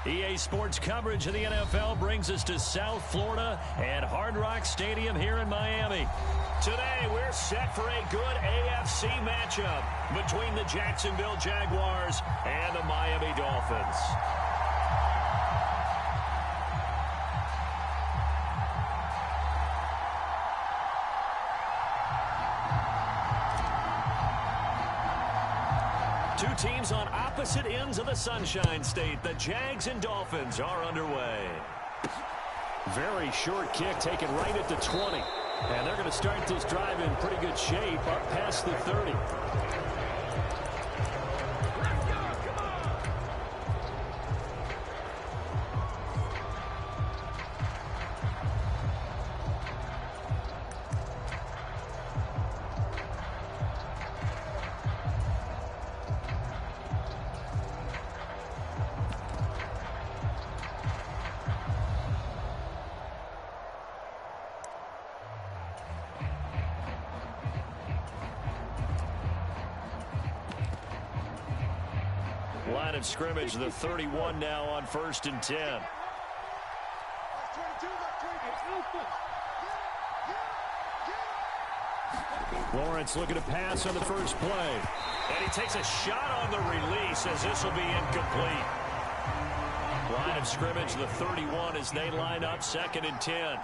Speaker 3: EA Sports coverage of the NFL brings us to South Florida and Hard Rock Stadium here in Miami. Today, we're set for a good AFC matchup between the Jacksonville Jaguars and the Miami Dolphins. Two teams on opposite ends of the Sunshine State. The Jags and Dolphins are underway.
Speaker 6: Very short kick taken right at the 20. And they're going to start this drive in pretty good shape up past the 30.
Speaker 3: Line of scrimmage, the 31 now on 1st and 10.
Speaker 6: Lawrence looking to pass on the first play.
Speaker 3: And he takes a shot on the release as this will be incomplete. Line of scrimmage, the 31 as they line up 2nd and 10.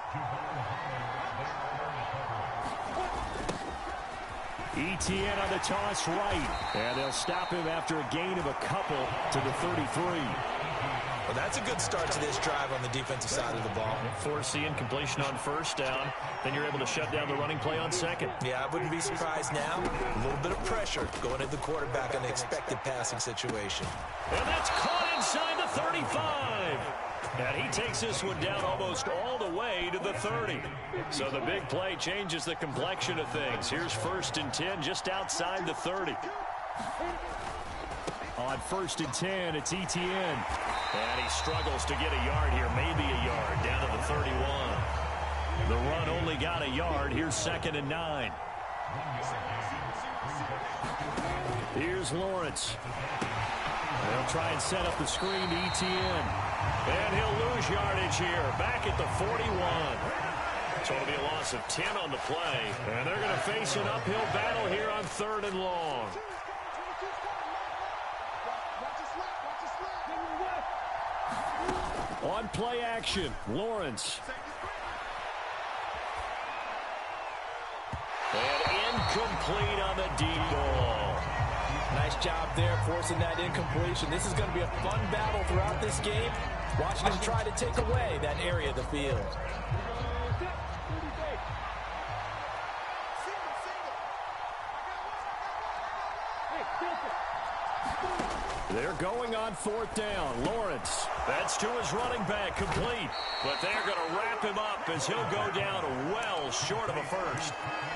Speaker 6: ETN on the toss right. And they'll stop him after a gain of a couple to the 33.
Speaker 4: Well, that's a good start to this drive on the defensive side of the ball.
Speaker 6: Force the incompletion on first down. Then you're able to shut down the running play on second.
Speaker 4: Yeah, I wouldn't be surprised now. A little bit of pressure going at the quarterback on the expected passing situation.
Speaker 6: And that's caught inside the 35. And he takes this one down almost all the way to the 30. So the big play changes the complexion of things. Here's 1st and 10 just outside the 30. On 1st and 10, it's Etienne. And he struggles to get a yard here, maybe a yard, down to the 31. The run only got a yard. Here's 2nd and 9. Here's Lawrence. They'll try and set up the screen to Etienne. And he'll lose yardage here, back at the 41. So it'll be a loss of 10 on the play. And they're going to face an uphill battle here on 3rd and long. On play action, Lawrence. And incomplete on the deep ball.
Speaker 4: Nice job there forcing that incompletion. This is going to be a fun battle throughout this game. Watching him try to take away that area of the field.
Speaker 6: They're going on 4th down. Lawrence. That's to his running back, complete. But they're going to wrap him up as he'll go down well short of a first.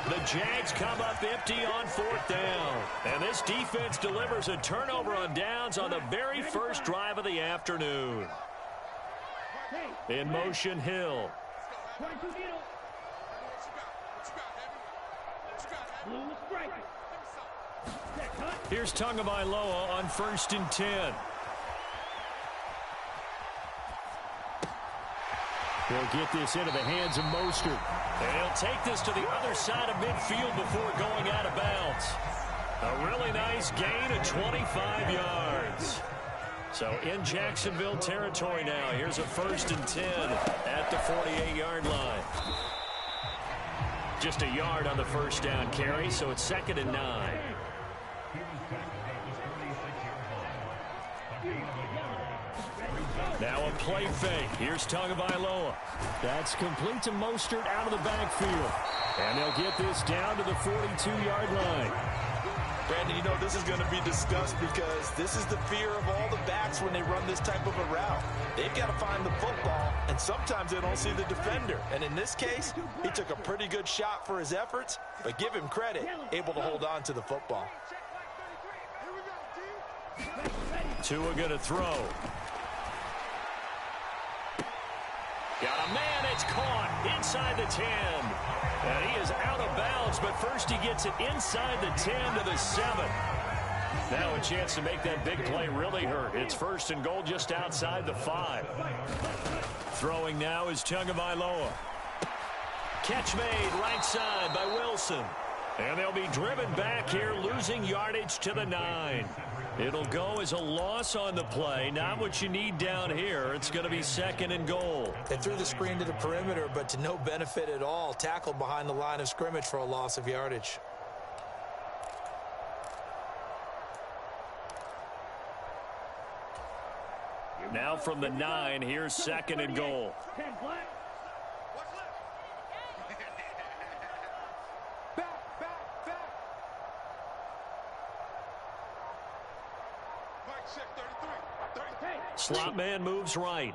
Speaker 6: The Jags come up empty on 4th down. And this defense delivers a turnover on downs on the very first drive of the afternoon. In motion, Hill. Here's Tagovailoa on 1st and 10. He'll get this into the hands of Mostert. And he'll take this to the other side of midfield before going out of bounds. A really nice gain of 25 yards. So in Jacksonville territory now. Here's a 1st and 10 at the 48-yard line. Just a yard on the first down carry, so it's 2nd and 9. Now a play fake. Here's Tagovailoa. That's complete to Mostert out of the backfield. And they'll get this down to the 42-yard line.
Speaker 4: Brandon, you know this is going to be discussed because this is the fear of all the backs when they run this type of a route. They've got to find the football, and sometimes they don't see the defender. And in this case, he took a pretty good shot for his efforts, but give him credit, able to hold on to the football.
Speaker 6: Tua going to throw. Got a man, it's caught inside the 10. And he is out of bounds, but first he gets it inside the 10 to the 7. Now a chance to make that big play really hurt. It's 1st and goal just outside the 5. Throwing now is Tagovailoa. Catch made right side by Wilson. And they'll be driven back here, losing yardage to the 9. It'll go as a loss on the play. Not what you need down here. It's going to be 2nd and goal.
Speaker 4: They threw the screen to the perimeter, but to no benefit at all. Tackled behind the line of scrimmage for a loss of yardage.
Speaker 6: Now from the 9, here's 2nd and goal. Slot man moves right.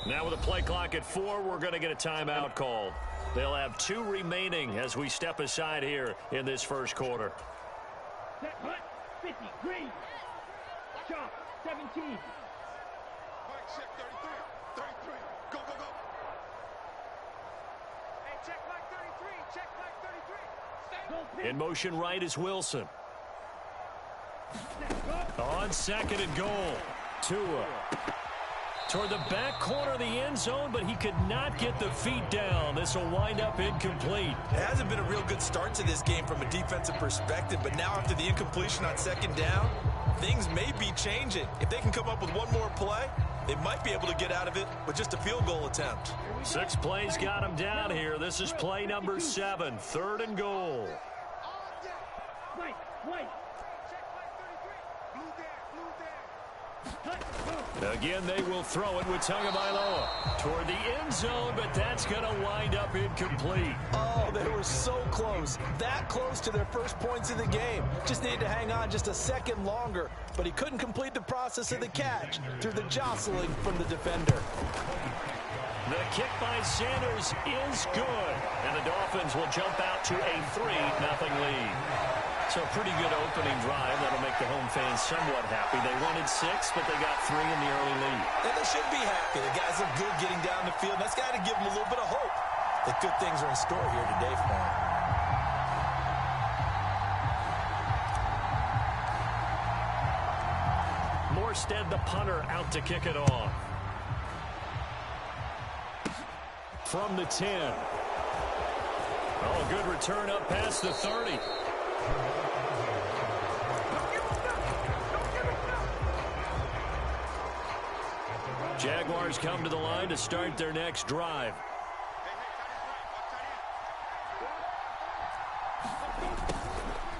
Speaker 6: Now with a play clock at 4, we're going to get a timeout called. They'll have 2 remaining as we step aside here in this first quarter.
Speaker 5: Set hunt, 50, green. Sharp, 17.
Speaker 2: Mike, check 33. 33. Go, go, go. Hey, check Mike 33. Check Mike 33.
Speaker 6: In motion right is Wilson. On 2nd and goal. Tua toward the back corner of the end zone, but he could not get the feet down. This will wind up incomplete.
Speaker 4: It hasn't been a real good start to this game from a defensive perspective, but now after the incompletion on 2nd down, things may be changing. If they can come up with one more play, they might be able to get out of it with just a field goal attempt.
Speaker 6: 6 plays got him down here. This is play number 7, 3rd and goal.
Speaker 5: Wait.
Speaker 6: Again, they will throw it with Tagovailoa toward the end zone, but that's going to wind up incomplete.
Speaker 4: Oh, they were so close. That close to their first points of the game. Just needed to hang on just a second longer, but he couldn't complete the process of the catch through the jostling from the defender.
Speaker 6: The kick by Sanders is good, and the Dolphins will jump out to a 3-0 lead. So a pretty good opening drive. That'll make the home fans somewhat happy. They wanted 6, but they got 3 in the early lead.
Speaker 4: And they should be happy. The guys look good getting down the field. That's got to give them a little bit of hope that good things are in store here today for them.
Speaker 6: Morstead, the punter, out to kick it off. From the 10. Oh, good return up past the 30. Jaguars come to the line to start their next drive.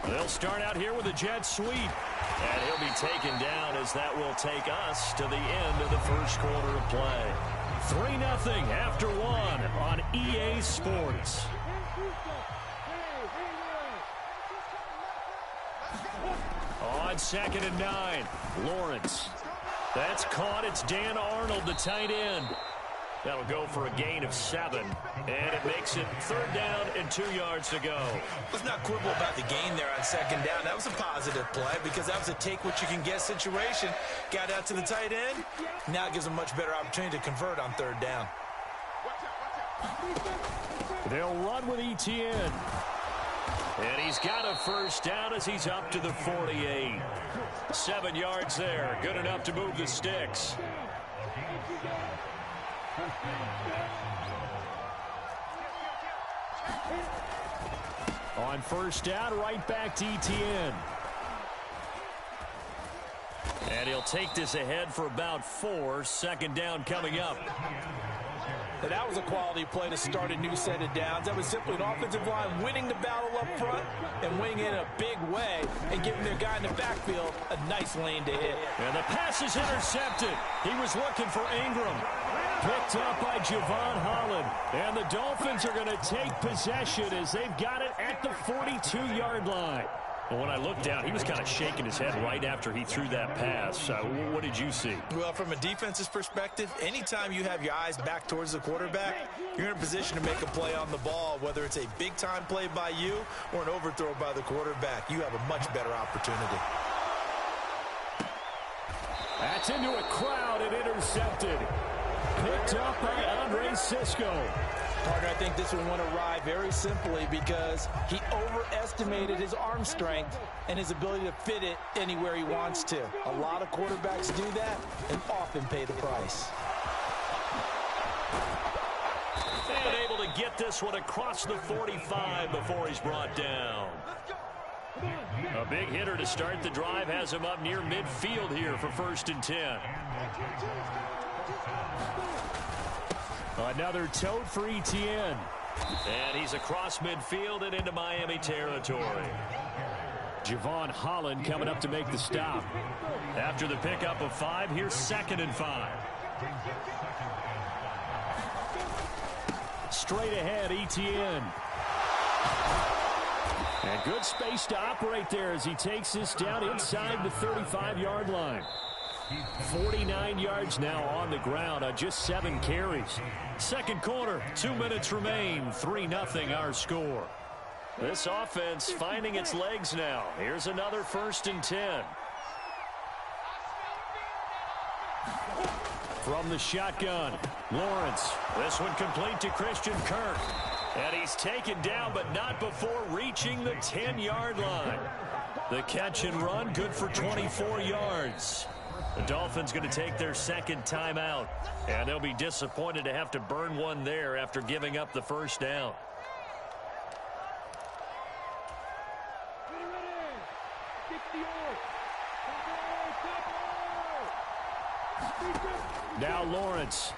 Speaker 6: They'll start out here with a jet sweep. And he'll be taken down as that will take us to the end of the first quarter of play. 3-0 after 1 on EA Sports. On 2nd and 9, Lawrence. That's caught. It's Dan Arnold, the tight end. That'll go for a gain of 7. And it makes it 3rd down and 2 yards to go.
Speaker 4: Let's not quibble about the gain there on 2nd down. That was a positive play because that was a take-what-you-can-get situation. Got out to the tight end. Now it gives them a much better opportunity to convert on 3rd down.
Speaker 6: They'll run with Etienne. And he's got a 1st down as he's up to the 48. 7 yards there. Good enough to move the sticks. On 1st down, right back to Etienne. And he'll take this ahead for about 4. 2nd down coming up.
Speaker 4: And that was a quality play to start a new set of downs. That was simply an offensive line winning the battle up front and winning it in a big way and giving their guy in the backfield a nice lane to hit.
Speaker 6: And the pass is intercepted. He was looking for Ingram. Picked up by Javon Holland. And the Dolphins are going to take possession as they've got it at the 42-yard line. Well, when I looked down, he was kind of shaking his head right after he threw that pass. What did you see?
Speaker 4: Well, from a defense's perspective, anytime you have your eyes back towards the quarterback, you're in a position to make a play on the ball, whether it's a big-time play by you or an overthrow by the quarterback. You have a much better opportunity.
Speaker 6: That's into a crowd and intercepted. Picked up by Andre Cisco.
Speaker 4: Partner, I think this one went awry very simply because he overestimated his arm strength and his ability to fit it anywhere he wants to. A lot of quarterbacks do that and often pay the price.
Speaker 6: And able to get this one across the 45 before he's brought down. A big hitter to start the drive has him up near midfield here for 1st and 10. Another tote for Etienne. And he's across midfield and into Miami territory. Javon Holland coming up to make the stop. After the pickup of 5, here's 2nd and 5. Straight ahead, Etienne. And good space to operate there as he takes this down inside the 35-yard line. 49 yards now on the ground on just 7 carries. 2nd quarter, 2 minutes remain. 3-0 our score. This offense finding its legs now. Here's another 1st and 10. From the shotgun, Lawrence. This one complete to Christian Kirk. And he's taken down, but not before reaching the 10-yard line. The catch and run, good for 24 yards. The Dolphins going to take their 2nd timeout, and they'll be disappointed to have to burn one there after giving up the 1st down. Now Lawrence.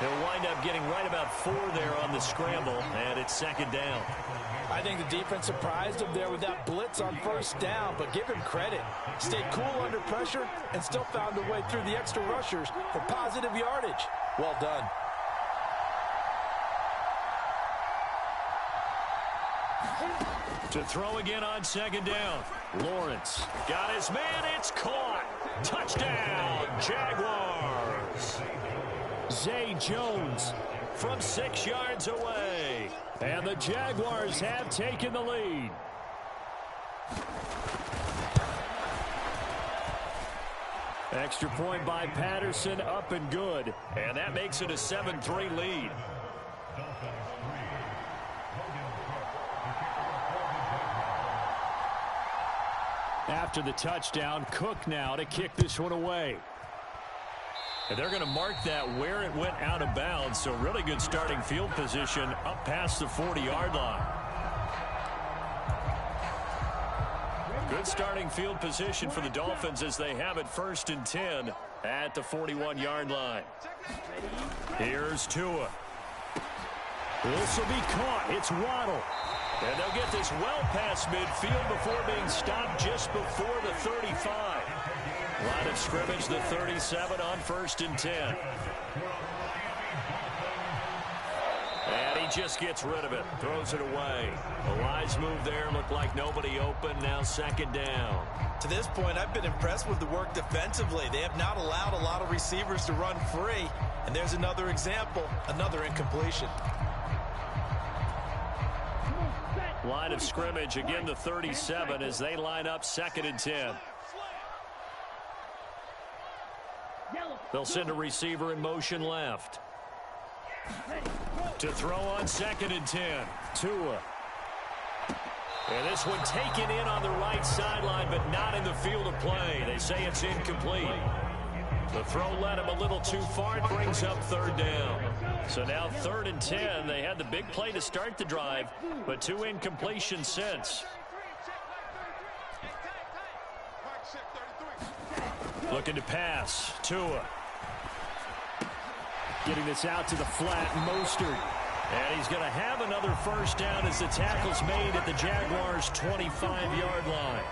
Speaker 6: He'll wind up getting right about 4 there on the scramble, and it's second down.
Speaker 4: I think the defense surprised him there with that blitz on first down, but give him credit. Stayed cool under pressure and still found a way through the extra rushers for positive yardage. Well done.
Speaker 6: To throw again on second down. Lawrence got his man. It's caught. Touchdown, Jaguars. Zay Jones from 6 yards away. And the Jaguars have taken the lead. Extra point by Patterson, up and good. And that makes it a 7-3 lead. After the touchdown, Cook now to kick this one away. And they're going to mark that where it went out of bounds, so really good starting field position up past the 40-yard line. Good starting field position for the Dolphins as they have it 1st and 10 at the 41-yard line. Here's Tua. This will be caught. It's Waddle. And they'll get this well past midfield before being stopped just before the 35. Line of scrimmage, the 37 on 1st and 10. And he just gets rid of it, throws it away. The wise move there, looked like nobody open, now second down.
Speaker 4: To this point, I've been impressed with the work defensively. They have not allowed a lot of receivers to run free. And there's another example, another incompletion.
Speaker 6: Line of scrimmage, again the 37 as they line up 2nd and 10. They'll send a receiver in motion left. To throw on 2nd and 10. Tua. And this one taken in on the right sideline, but not in the field of play. They say it's incomplete. The throw led him a little too far. It brings up 3rd down. So now 3rd and 10. They had the big play to start the drive, but 2 incompletions since. Looking to pass. Tua. Getting this out to the flat. Mostert. And he's going to have another 1st down as the tackle's made at the Jaguars' 25-yard line.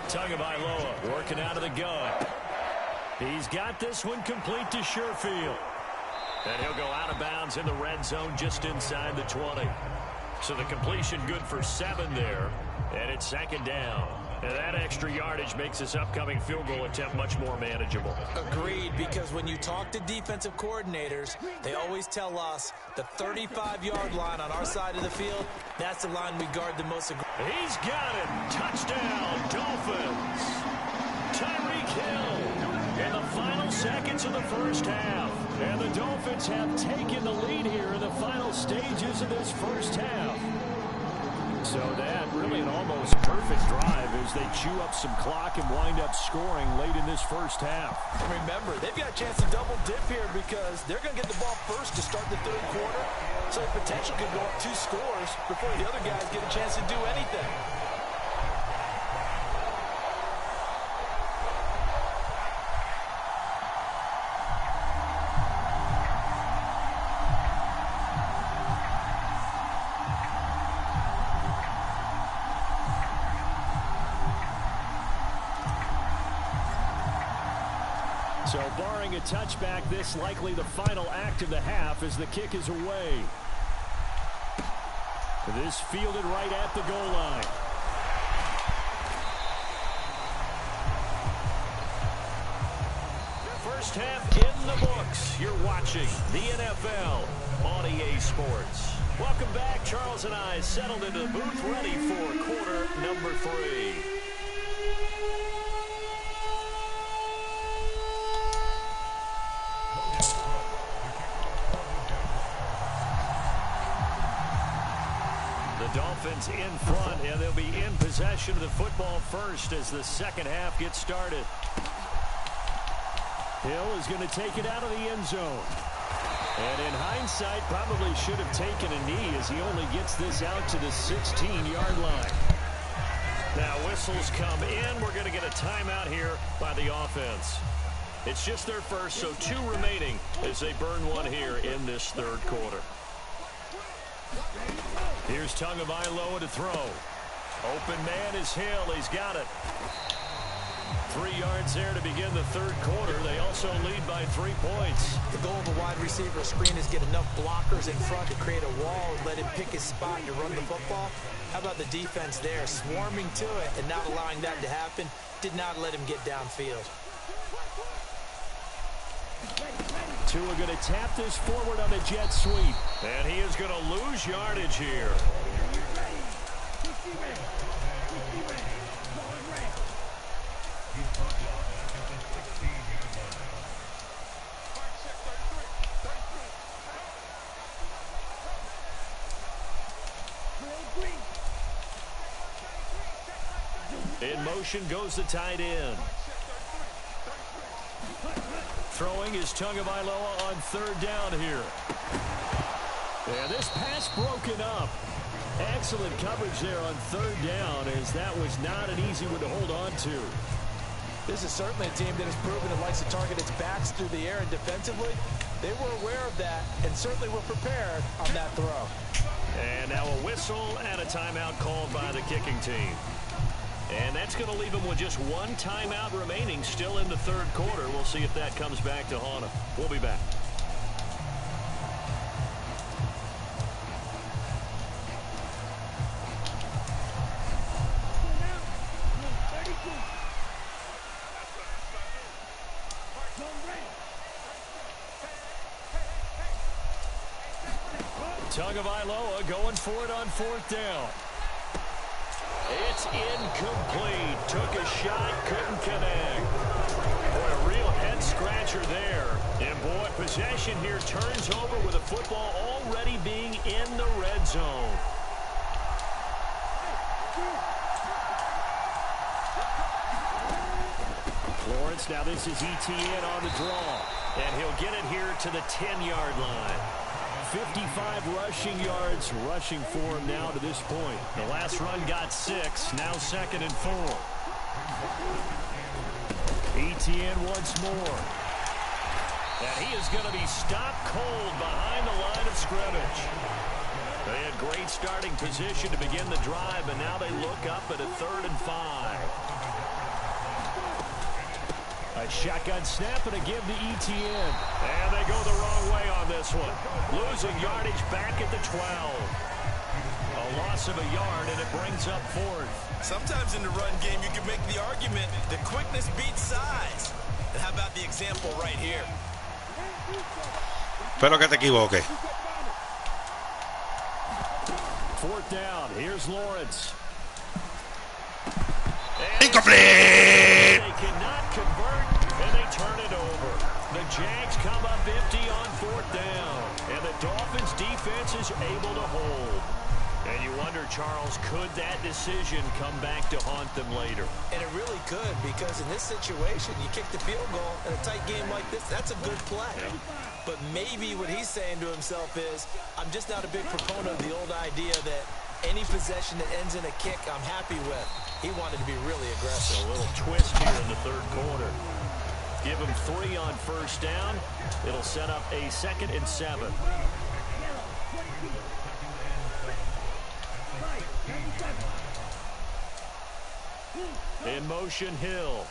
Speaker 6: Tagovailoa working out of the gun. He's got this one complete to Sherfield. And he'll go out of bounds in the red zone just inside the 20. So the completion good for 7 there. And it's 2nd down. And that extra yardage makes this upcoming field goal attempt much more manageable.
Speaker 4: Agreed, because when you talk to defensive coordinators, they always tell us the 35-yard line on our side of the field, that's the line we guard the most aggressively.
Speaker 6: He's got it. Touchdown, Dolphins. Tyreek Hill in the final seconds of the 1st half. And the Dolphins have taken the lead here in the final stages of this 1st half. So that really an almost perfect drive as they chew up some clock and wind up scoring late in this 1st half.
Speaker 4: Remember, they've got a chance to double dip here because they're going to get the ball first to start the 3rd quarter. So the potential could go up 2 scores before the other guys get a chance to do anything.
Speaker 6: So barring a touchback, this likely the final act of the half as the kick is away. This fielded right at the goal line. First half in the books. You're watching the NFL on EA Sports. Welcome back. Charles and I settled into the booth ready for quarter number 3. Dolphins in front, and they'll be in possession of the football first as the 2nd half gets started. Hill is going to take it out of the end zone. And in hindsight, probably should have taken a knee as he only gets this out to the 16-yard line. Now whistles come in. We're going to get a timeout here by the offense. It's just their first, so 2 remaining as they burn one here in this third quarter. Here's Tagovailoa to throw. Open man is Hill. He's got it. 3 yards there to begin the third quarter. They also lead by 3 points.
Speaker 4: The goal of a wide receiver screen is get enough blockers in front to create a wall and let him pick his spot to run the football. How about the defense there, swarming to it and not allowing that to happen? Did not let him get downfield.
Speaker 6: Tua going to tap this forward on a jet sweep. And he is going to lose yardage here. In motion goes the tight end. Throwing is Tagovailoa on 3rd down here. And this pass broken up. Excellent coverage there on 3rd down, as that was not an easy one to hold on to.
Speaker 4: This is certainly a team that has proven it likes to target its backs through the air, and defensively, they were aware of that and certainly were prepared on that throw.
Speaker 6: And now a whistle and a timeout called by the kicking team. And that's going to leave them with just 1 timeout remaining still in the third quarter. We'll see if that comes back to haunt them. We'll be back. Tagovailoa going for it on 4th down. It's incomplete. Took a shot, couldn't connect. Boy, a real head-scratcher there. And, boy, possession here turns over with a football already being in the red zone. Lawrence, now this is ETN on the draw. And he'll get it here to the 10-yard line. 55 rushing yards rushing for him now to this point. The last run got 6, now 2nd and 4. ETN once more. And he is going to be stopped cold behind the line of scrimmage. They had great starting position to begin the drive, but now they look up at a 3rd and 5. A shotgun snap and a give to ETN. And they go the wrong way on this one. Losing yardage back at the 12. A loss of a yard, and it brings up 4th.
Speaker 4: Sometimes in the run game, you can make the argument that quickness beats size. And how about the example right here?
Speaker 1: Espero que te equivoques.
Speaker 6: 4th down. Here's Lawrence.
Speaker 1: Incomplete!
Speaker 6: They cannot convert, and they turn it over. The Jags come up empty on 4th down, and the Dolphins defense is able to hold. And you wonder, Charles, could that decision come back to haunt them later?
Speaker 4: And it really could, because in this situation, you kick the field goal in a tight game like this, that's a good play. Yeah. But maybe what he's saying to himself is, I'm just not a big proponent of the old idea that any possession that ends in a kick I'm happy with. He wanted to be really aggressive.
Speaker 6: A little twist here in the third quarter. Give him 3 on 1st down. It'll set up a 2nd and 7. In motion, Hill.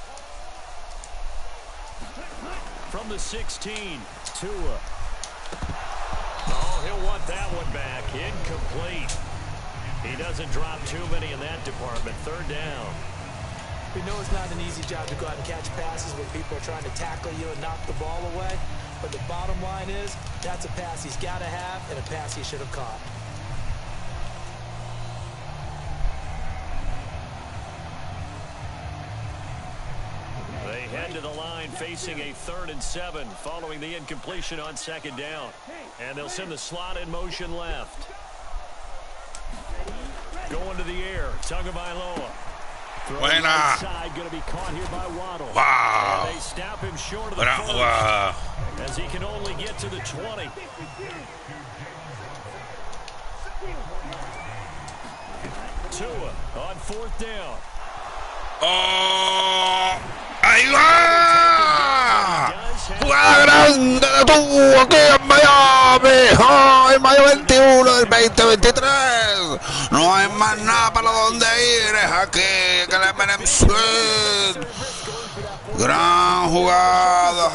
Speaker 6: From the 16, Tua. Oh, he'll want that one back. Incomplete. He doesn't drop too many in that department. 3rd down.
Speaker 4: We know it's not an easy job to go out and catch passes when people are trying to tackle you and knock the ball away. But the bottom line is, that's a pass he's got to have and a pass he should have caught.
Speaker 6: They head to the line facing a 3rd and 7 following the incompletion on 2nd down. And they'll send the slot in motion left. Going to the air, Tagovailoa. Throwing outside, going to be caught here by Waddle.
Speaker 1: Wow.
Speaker 6: And they stop him short of the first, as he can only get to the 20. Tua on 4th down.
Speaker 1: ¡Oh! ¡Ahí va! ¡Jugada! ¡Jugada grande de tú aquí en Miami! ¡Oh, en mayo 21 del 2023! No hay más nada para donde ir, es aquí, que le Mmsweets. Gran jugada.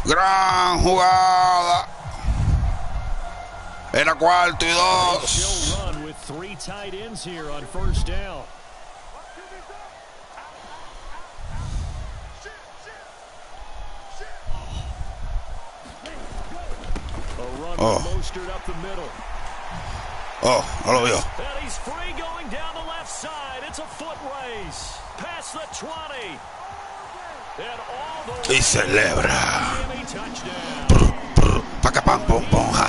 Speaker 1: Gran jugada. Era 4th y 2. Oh. Oh, no lo vio. Y celebra. Paca pam pom pom ja.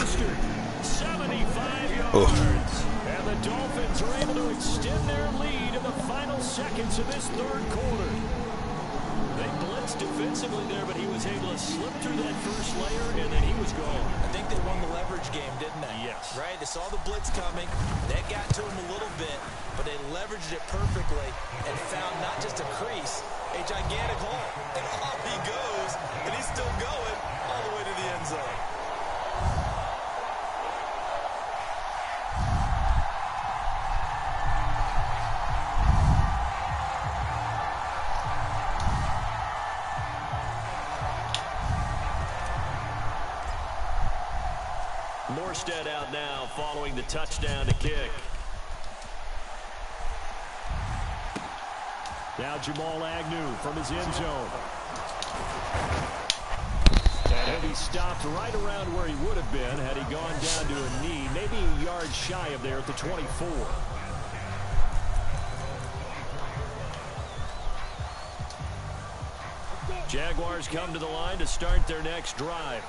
Speaker 6: They blitzed defensively there, but he was able to slip through that first layer, and then he was gone.
Speaker 4: I think they won the leverage game, didn't they?
Speaker 6: Yes.
Speaker 4: Right? They saw the blitz coming. That got to him a little bit, but they leveraged it perfectly and found not just a crease, a gigantic hole. And off he goes, and he's still going all the way to the end zone.
Speaker 6: Morstead out now following the touchdown to kick. Now Jamal Agnew from his end zone. And he stopped right around where he would have been had he gone down to a knee, maybe a yard shy of there at the 24. Jaguars come to the line to start their next drive.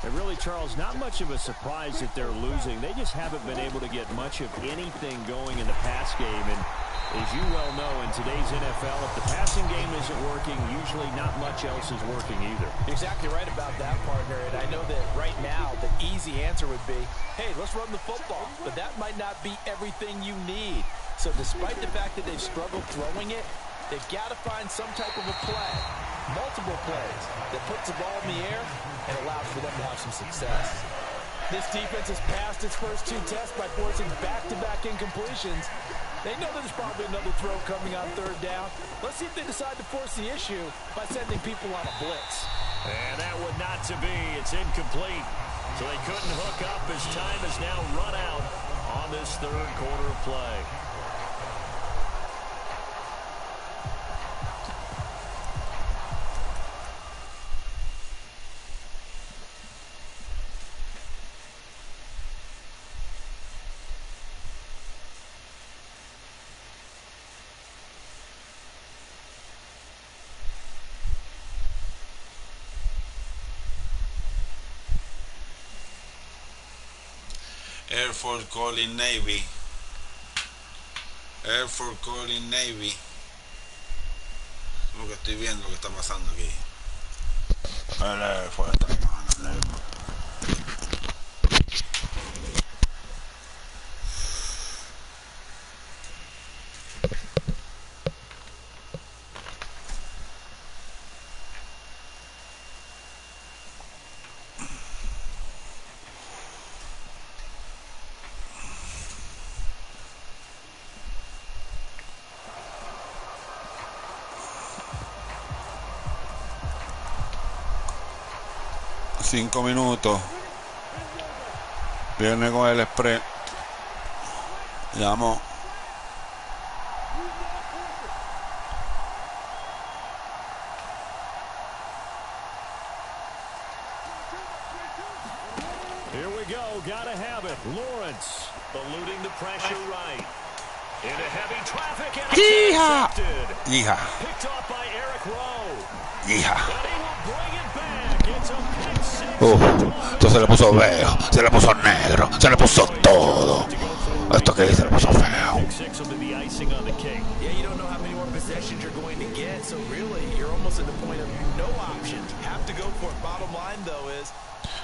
Speaker 6: And really, Charles, not much of a surprise that they're losing. They just haven't been able to get much of anything going in the pass game. And as you well know, in today's NFL, if the passing game isn't working, usually not much else is working either.
Speaker 4: You're exactly right about that, partner. And I know that right now the easy answer would be, hey, let's run the football. But that might not be everything you need. So despite the fact that they've struggled throwing it, they've got to find some type of a play, multiple plays, that puts the ball in the air and allows for them to have some success. This defense has passed its first 2 tests by forcing back-to-back incompletions. They know there's probably another throw coming on 3rd down. Let's see if they decide to force the issue by sending people on a blitz.
Speaker 6: And that would not to be. It's incomplete. So they couldn't hook up as time has now run out on this 3rd quarter of play.
Speaker 1: Air Force calling Navy. Air Force calling Navy. Lo que estoy viendo lo que está pasando aquí. El Air Force está llamando. Cinco minutos. Viene con el express. Llamó.
Speaker 6: Here we go. Gotta have it. Lawrence eluding the pressure right. Into heavy traffic and intercepted. Picked off by Eric Rowe. And he will bring it back. It's a pick six.
Speaker 1: Esto se le puso feo, se le puso negro, se le puso todo. Esto que se le puso feo.
Speaker 4: Yeah, you don't know how many more possessions you're going to get, so really you're almost at the point of no options. You have to go for it. Bottom line, though, is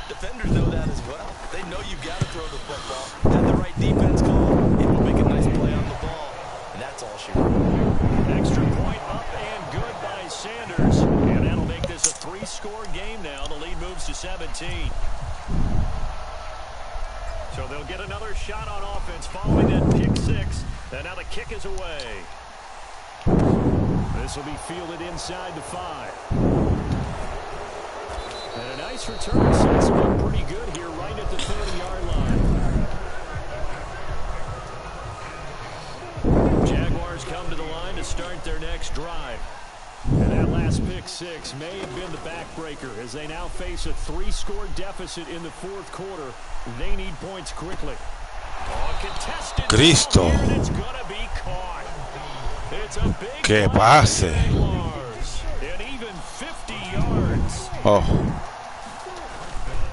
Speaker 4: defenders know that as well. They know you've got to throw the football. Have the right defense call, and we'll make a nice play on the ball. And that's all she wrote.
Speaker 6: Extra point up and good by Sanders. And that'll make this a 3-score game now. The lead moves to 17. So they'll get another shot on offense following that pick 6. And now the kick is away. This will be fielded inside the 5. And a nice return. Sets him up pretty good here right at the 30-yard line. Jaguars come to the line to start their next drive. And that last pick 6 may have been the backbreaker as they now face a 3-score deficit in the 4th quarter. They need points quickly.
Speaker 1: Cristo.
Speaker 6: It's gonna be caught. It's a big
Speaker 1: Que pase.
Speaker 6: And even 50 yards.
Speaker 1: Oh.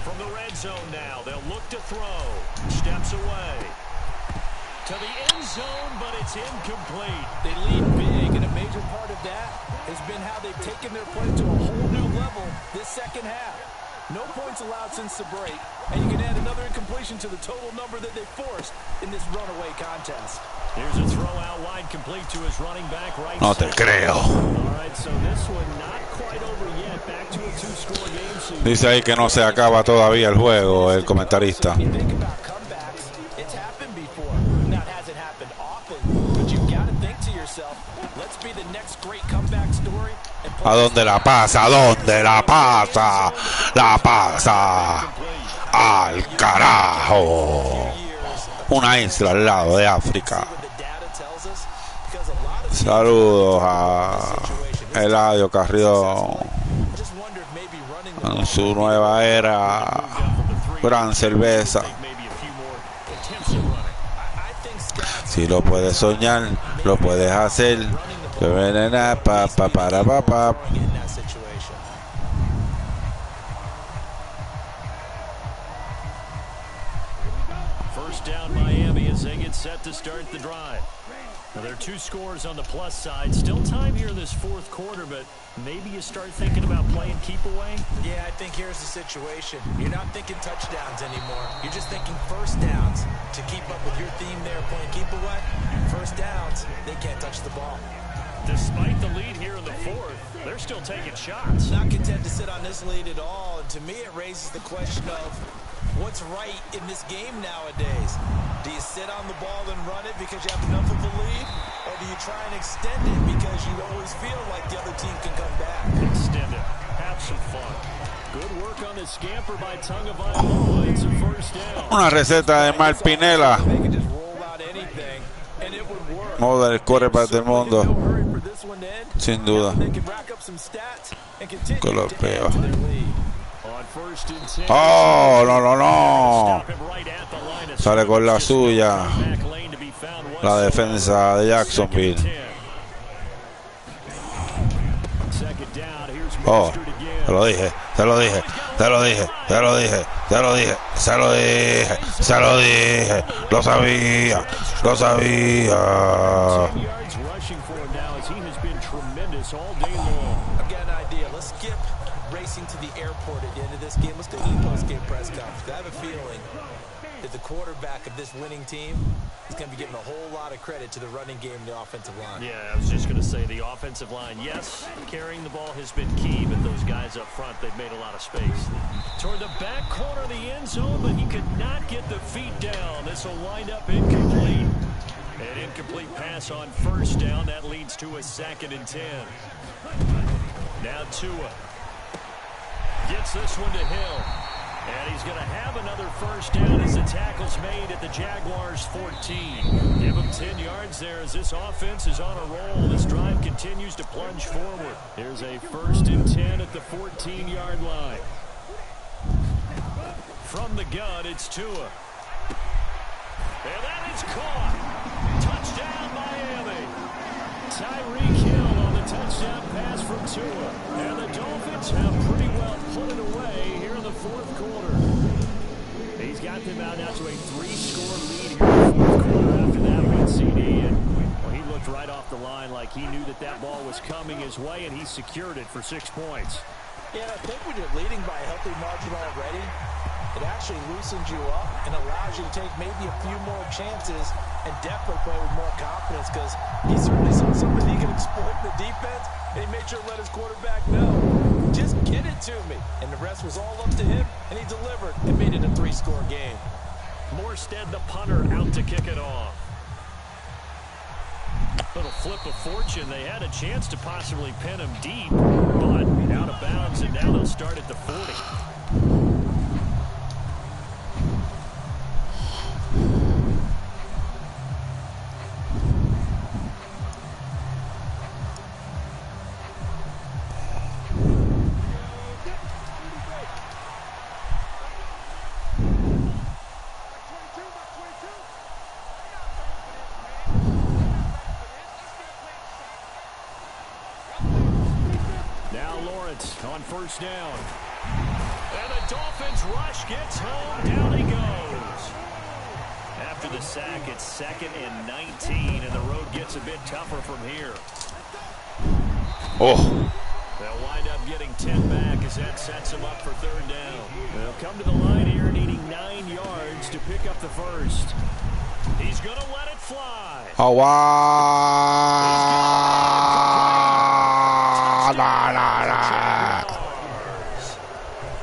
Speaker 6: From the red zone now, they'll look to throw. Steps away. To the end zone, but it's incomplete.
Speaker 4: They lead big, and a major part of that has been how they've taken their play to a whole new level this second half. No points allowed since the break, and you can add another incompletion to the total number that they forced in this runaway contest.
Speaker 6: Here's a throw out wide complete to his running back right.
Speaker 1: No te creo.
Speaker 6: All right, so this one not quite over yet. Back to a 2-score game.
Speaker 1: Dice ahí que no se acaba todavía el juego, el comentarista. ¿A dónde la pasa? ¿A dónde la pasa? La pasa al carajo. Una isla al lado de África. Saludos a Eladio Carrión en su nueva era. Gran cerveza. Si lo puedes soñar, lo puedes hacer.
Speaker 6: First down Miami as they get set to start the drive. Now there are 2 scores on the plus side. Still time here in this 4th quarter, but maybe you start thinking about playing keep away.
Speaker 4: Yeah, I think here's the situation. You're not thinking touchdowns anymore. You're just thinking first downs. To keep up with your theme there, playing keep away. First downs, they can't touch the ball.
Speaker 6: Despite the lead here in the 4th, they're still taking shots.
Speaker 4: Not content to sit on this lead at all. And to me, it raises the question of what's right in this game nowadays. Do you sit on the ball and run it because you have enough of a lead? Or do you try and extend it because you always feel like the other team can come back?
Speaker 6: Extend it. Have some fun. Good work on the scamper by Tungavailoa. It's a first down.
Speaker 1: Una receta de Mark Pinella. Uno de los quarterbacks del mundo. Sin duda. Que lo veo. Oh, no. Sale con la suya. La defensa de Jacksonville. Oh, se lo dije. Lo sabía.
Speaker 4: To the airport at the end of this game. Let's go to the post-game press conference. I have a feeling that the quarterback of this winning team is going to be giving a whole lot of credit to the running game and the offensive line.
Speaker 6: Yeah, I was just going to say the offensive line, yes, carrying the ball has been key, but those guys up front, they've made a lot of space. Toward the back corner of the end zone, but he could not get the feet down. This will wind up incomplete. An incomplete pass on first down. That leads to a 2nd and 10. Now Tua gets this one to Hill. And he's going to have another first down as the tackle's made at the Jaguars' 14. Give him 10 yards there as this offense is on a roll. This drive continues to plunge forward. Here's a 1st and 10 at the 14-yard line. From the gun, it's Tua. And that is caught. Touchdown, Miami. Tyreek Hill on the touchdown pass from Tua. And the Dolphins have pretty well put it away here in the 4th quarter. He's got them out now to a 3-score lead here in the 4th quarter after that one CD. And well, he looked right off the line like he knew that that ball was coming his way, and he secured it for 6 points.
Speaker 4: Yeah, I think when you're leading by a healthy margin already, It actually loosens you up and allows you to take maybe a few more chances and definitely play with more confidence, because he certainly saw something he could exploit in the defense, and he made sure to let his quarterback know, just get it to me. And the rest was all up to him, and he delivered and made it a 3-score game.
Speaker 6: Morstead, the punter, out to kick it off. Little flip of fortune. They had a chance to possibly pin him deep, but out of bounds, and now they'll start at the 40. On first down. And the Dolphins rush, gets home, down he goes. After the sack, it's 2nd and 19, and the road gets a bit tougher from here.
Speaker 1: Oh.
Speaker 6: They'll wind up getting 10 back as that sets them up for 3rd down. They'll come to the line here needing 9 yards to pick up the first. He's going to let it fly.
Speaker 1: Oh, wow.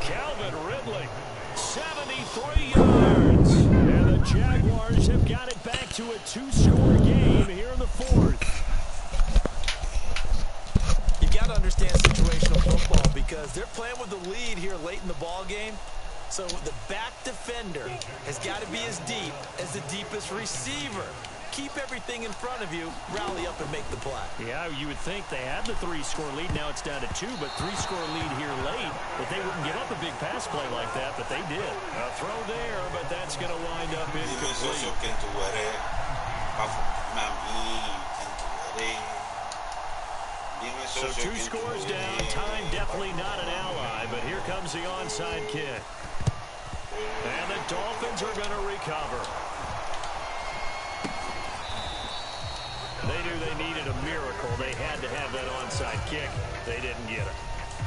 Speaker 6: Calvin Ridley, 73 yards. And the Jaguars have got it back to a 2-score game here in the 4th.
Speaker 4: You've got to understand situational football, because they're playing with the lead here late in the ball game. So the back defender has got to be as deep as the deepest receiver. Keep everything in front of you, rally up and make the play.
Speaker 6: Yeah, you would think they had the 3-score lead. Now it's down to 2, but 3-score lead here late. But they wouldn't give up a big pass play like that, but they did. A throw there, but that's going to wind up incomplete. So 2 scores down. Time definitely not an ally, but here comes the onside kick. And the Dolphins are going to recover. They knew they needed a miracle. They had to have that onside kick. They didn't get it.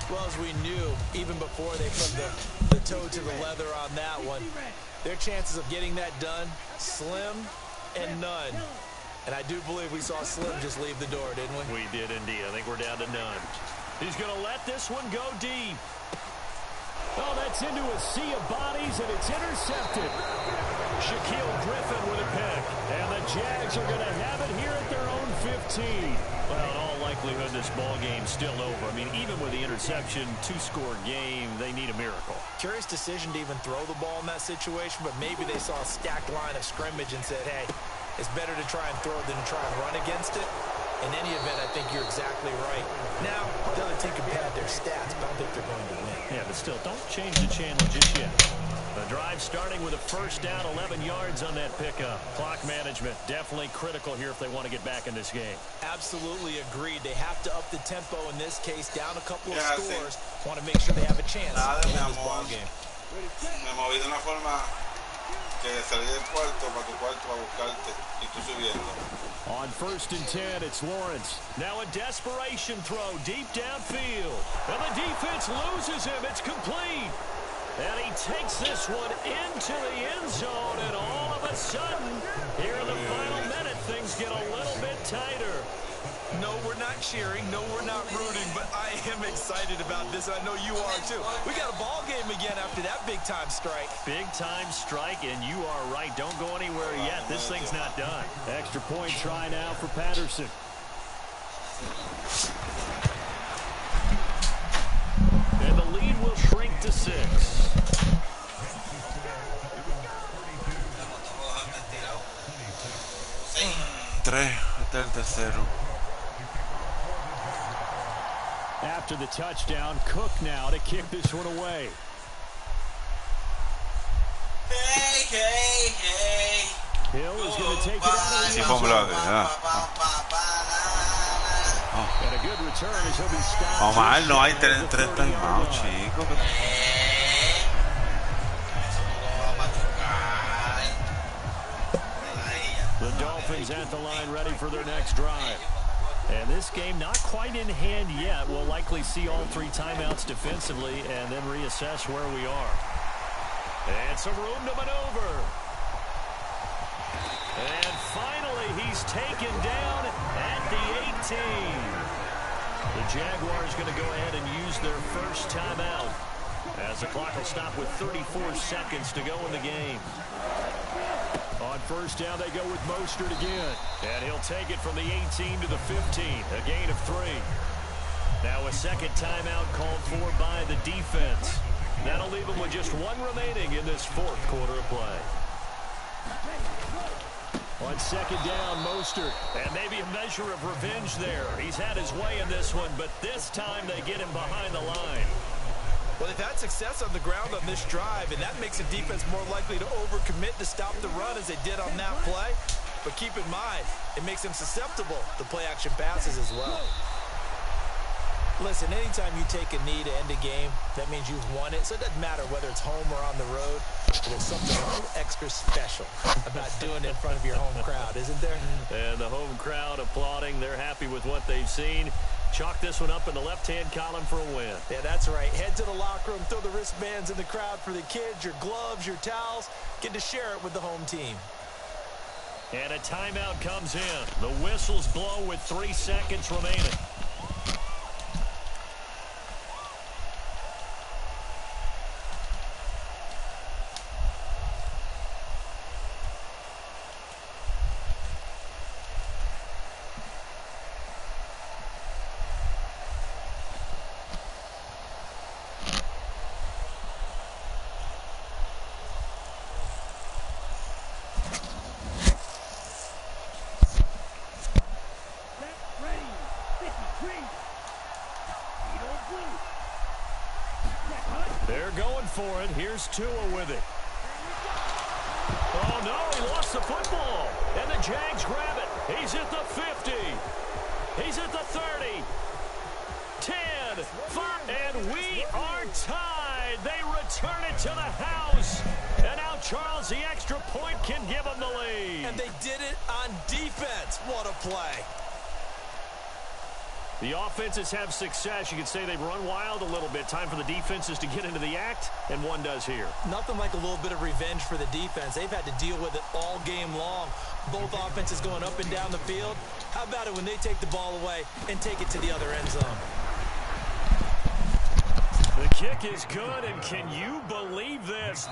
Speaker 4: Well, as we knew, even before they put the toe to the leather on that one, their chances of getting that done, slim and none. And I do believe we saw Slim just leave the door, didn't we?
Speaker 6: We did indeed. I think we're down to none. He's going to let this one go deep. Oh, that's into a sea of bodies, and it's intercepted. Shaquille Griffin with a pick. And the Jags are going to have it here at their own 15. Well, in all likelihood, this ball game's still over. I mean, even with the interception, 2-score game, they need a miracle.
Speaker 4: Curious decision to even throw the ball in that situation, but maybe they saw a stacked line of scrimmage and said, hey, it's better to try and throw than to try and run against it. In any event, I think you're exactly right. Now, the other team can pad their stats, but I don't think they're going to win.
Speaker 6: Yeah, but still, don't change the channel just yet. The drive starting with a first down, 11 yards on that pickup. Clock management definitely critical here if they want to get back in this game.
Speaker 4: Absolutely agreed. They have to up the tempo in this case, down a couple of scores. Want to make sure they have a chance to win this ball game.
Speaker 7: Me moví de una forma que salí del cuarto para tu cuarto a buscarte y tú subiendo.
Speaker 6: On 1st and 10, it's Lawrence. Now a desperation throw deep downfield. And the defense loses him. It's complete. And he takes this one into the end zone. And all of a sudden, here in the final minute, things get a little bit tighter.
Speaker 4: No, we're not cheering. No, we're not rooting. But I am excited about this. I know you are, too. We got a ball game again after that big-time strike.
Speaker 6: Big-time strike, and you are right. Don't go anywhere yet. This thing's not done. Extra point try now for Patterson. And the lead will shrink to 6.
Speaker 1: 3, hasta el tercero.
Speaker 6: After the touchdown, Cook now to kick this one away. Hill is going to take it out of the end zone. And a good return as he'll be stopped.
Speaker 1: Omar, no hay 3 timeouts, chico.
Speaker 6: The Dolphins at the line ready for their next drive. And this game not quite in hand yet. We'll likely see all 3 timeouts defensively and then reassess where we are. got some room to maneuver. And finally, he's taken down at the 18. The Jaguars going to go ahead and use their first timeout, as the clock will stop with 34 seconds to go in the game. On first down, they go with Mostert again. And he'll take it from the 18 to the 15, a gain of 3. Now a second timeout called for by the defense. That'll leave them with just one remaining in this fourth quarter of play. On second down, Mostert. And maybe a measure of revenge there. He's had his way in this one, but this time they get him behind the line.
Speaker 4: Well, they've had success on the ground on this drive, and that makes the defense more likely to overcommit to stop the run as they did on that play. But keep in mind, it makes them susceptible to play-action passes as well. Listen, anytime you take a knee to end a game, that means you've won it. So it doesn't matter whether it's home or on the road. There's something extra special about doing it in front of your home crowd, isn't there?
Speaker 6: And the home crowd applauding. They're happy with what they've seen. Chalk this one up in the left-hand column for a win.
Speaker 4: Yeah, that's right. Head to the locker room, throw the wristbands in the crowd for the kids, your gloves, your towels. Get to share it with the home team.
Speaker 6: And a timeout comes in. The whistles blow with 3 seconds remaining. They're going for it. Here's Tua with it. Oh, no, he lost the football. And the Jags grab it. He's at the 50. He's at the 30. 10, 5, and we are tied. They return it to the house. And now Charles, the extra point, can give them the lead.
Speaker 4: And they did it on defense. What a play.
Speaker 6: The offenses have success. You could say they've run wild a little bit. Time for the defenses to get into the act, and one does here.
Speaker 4: Nothing like a little bit of revenge for the defense. They've had to deal with it all game long. Both offenses going up and down the field. How about it when they take the ball away and take it to the other end zone?
Speaker 6: The kick is good, and can you believe this?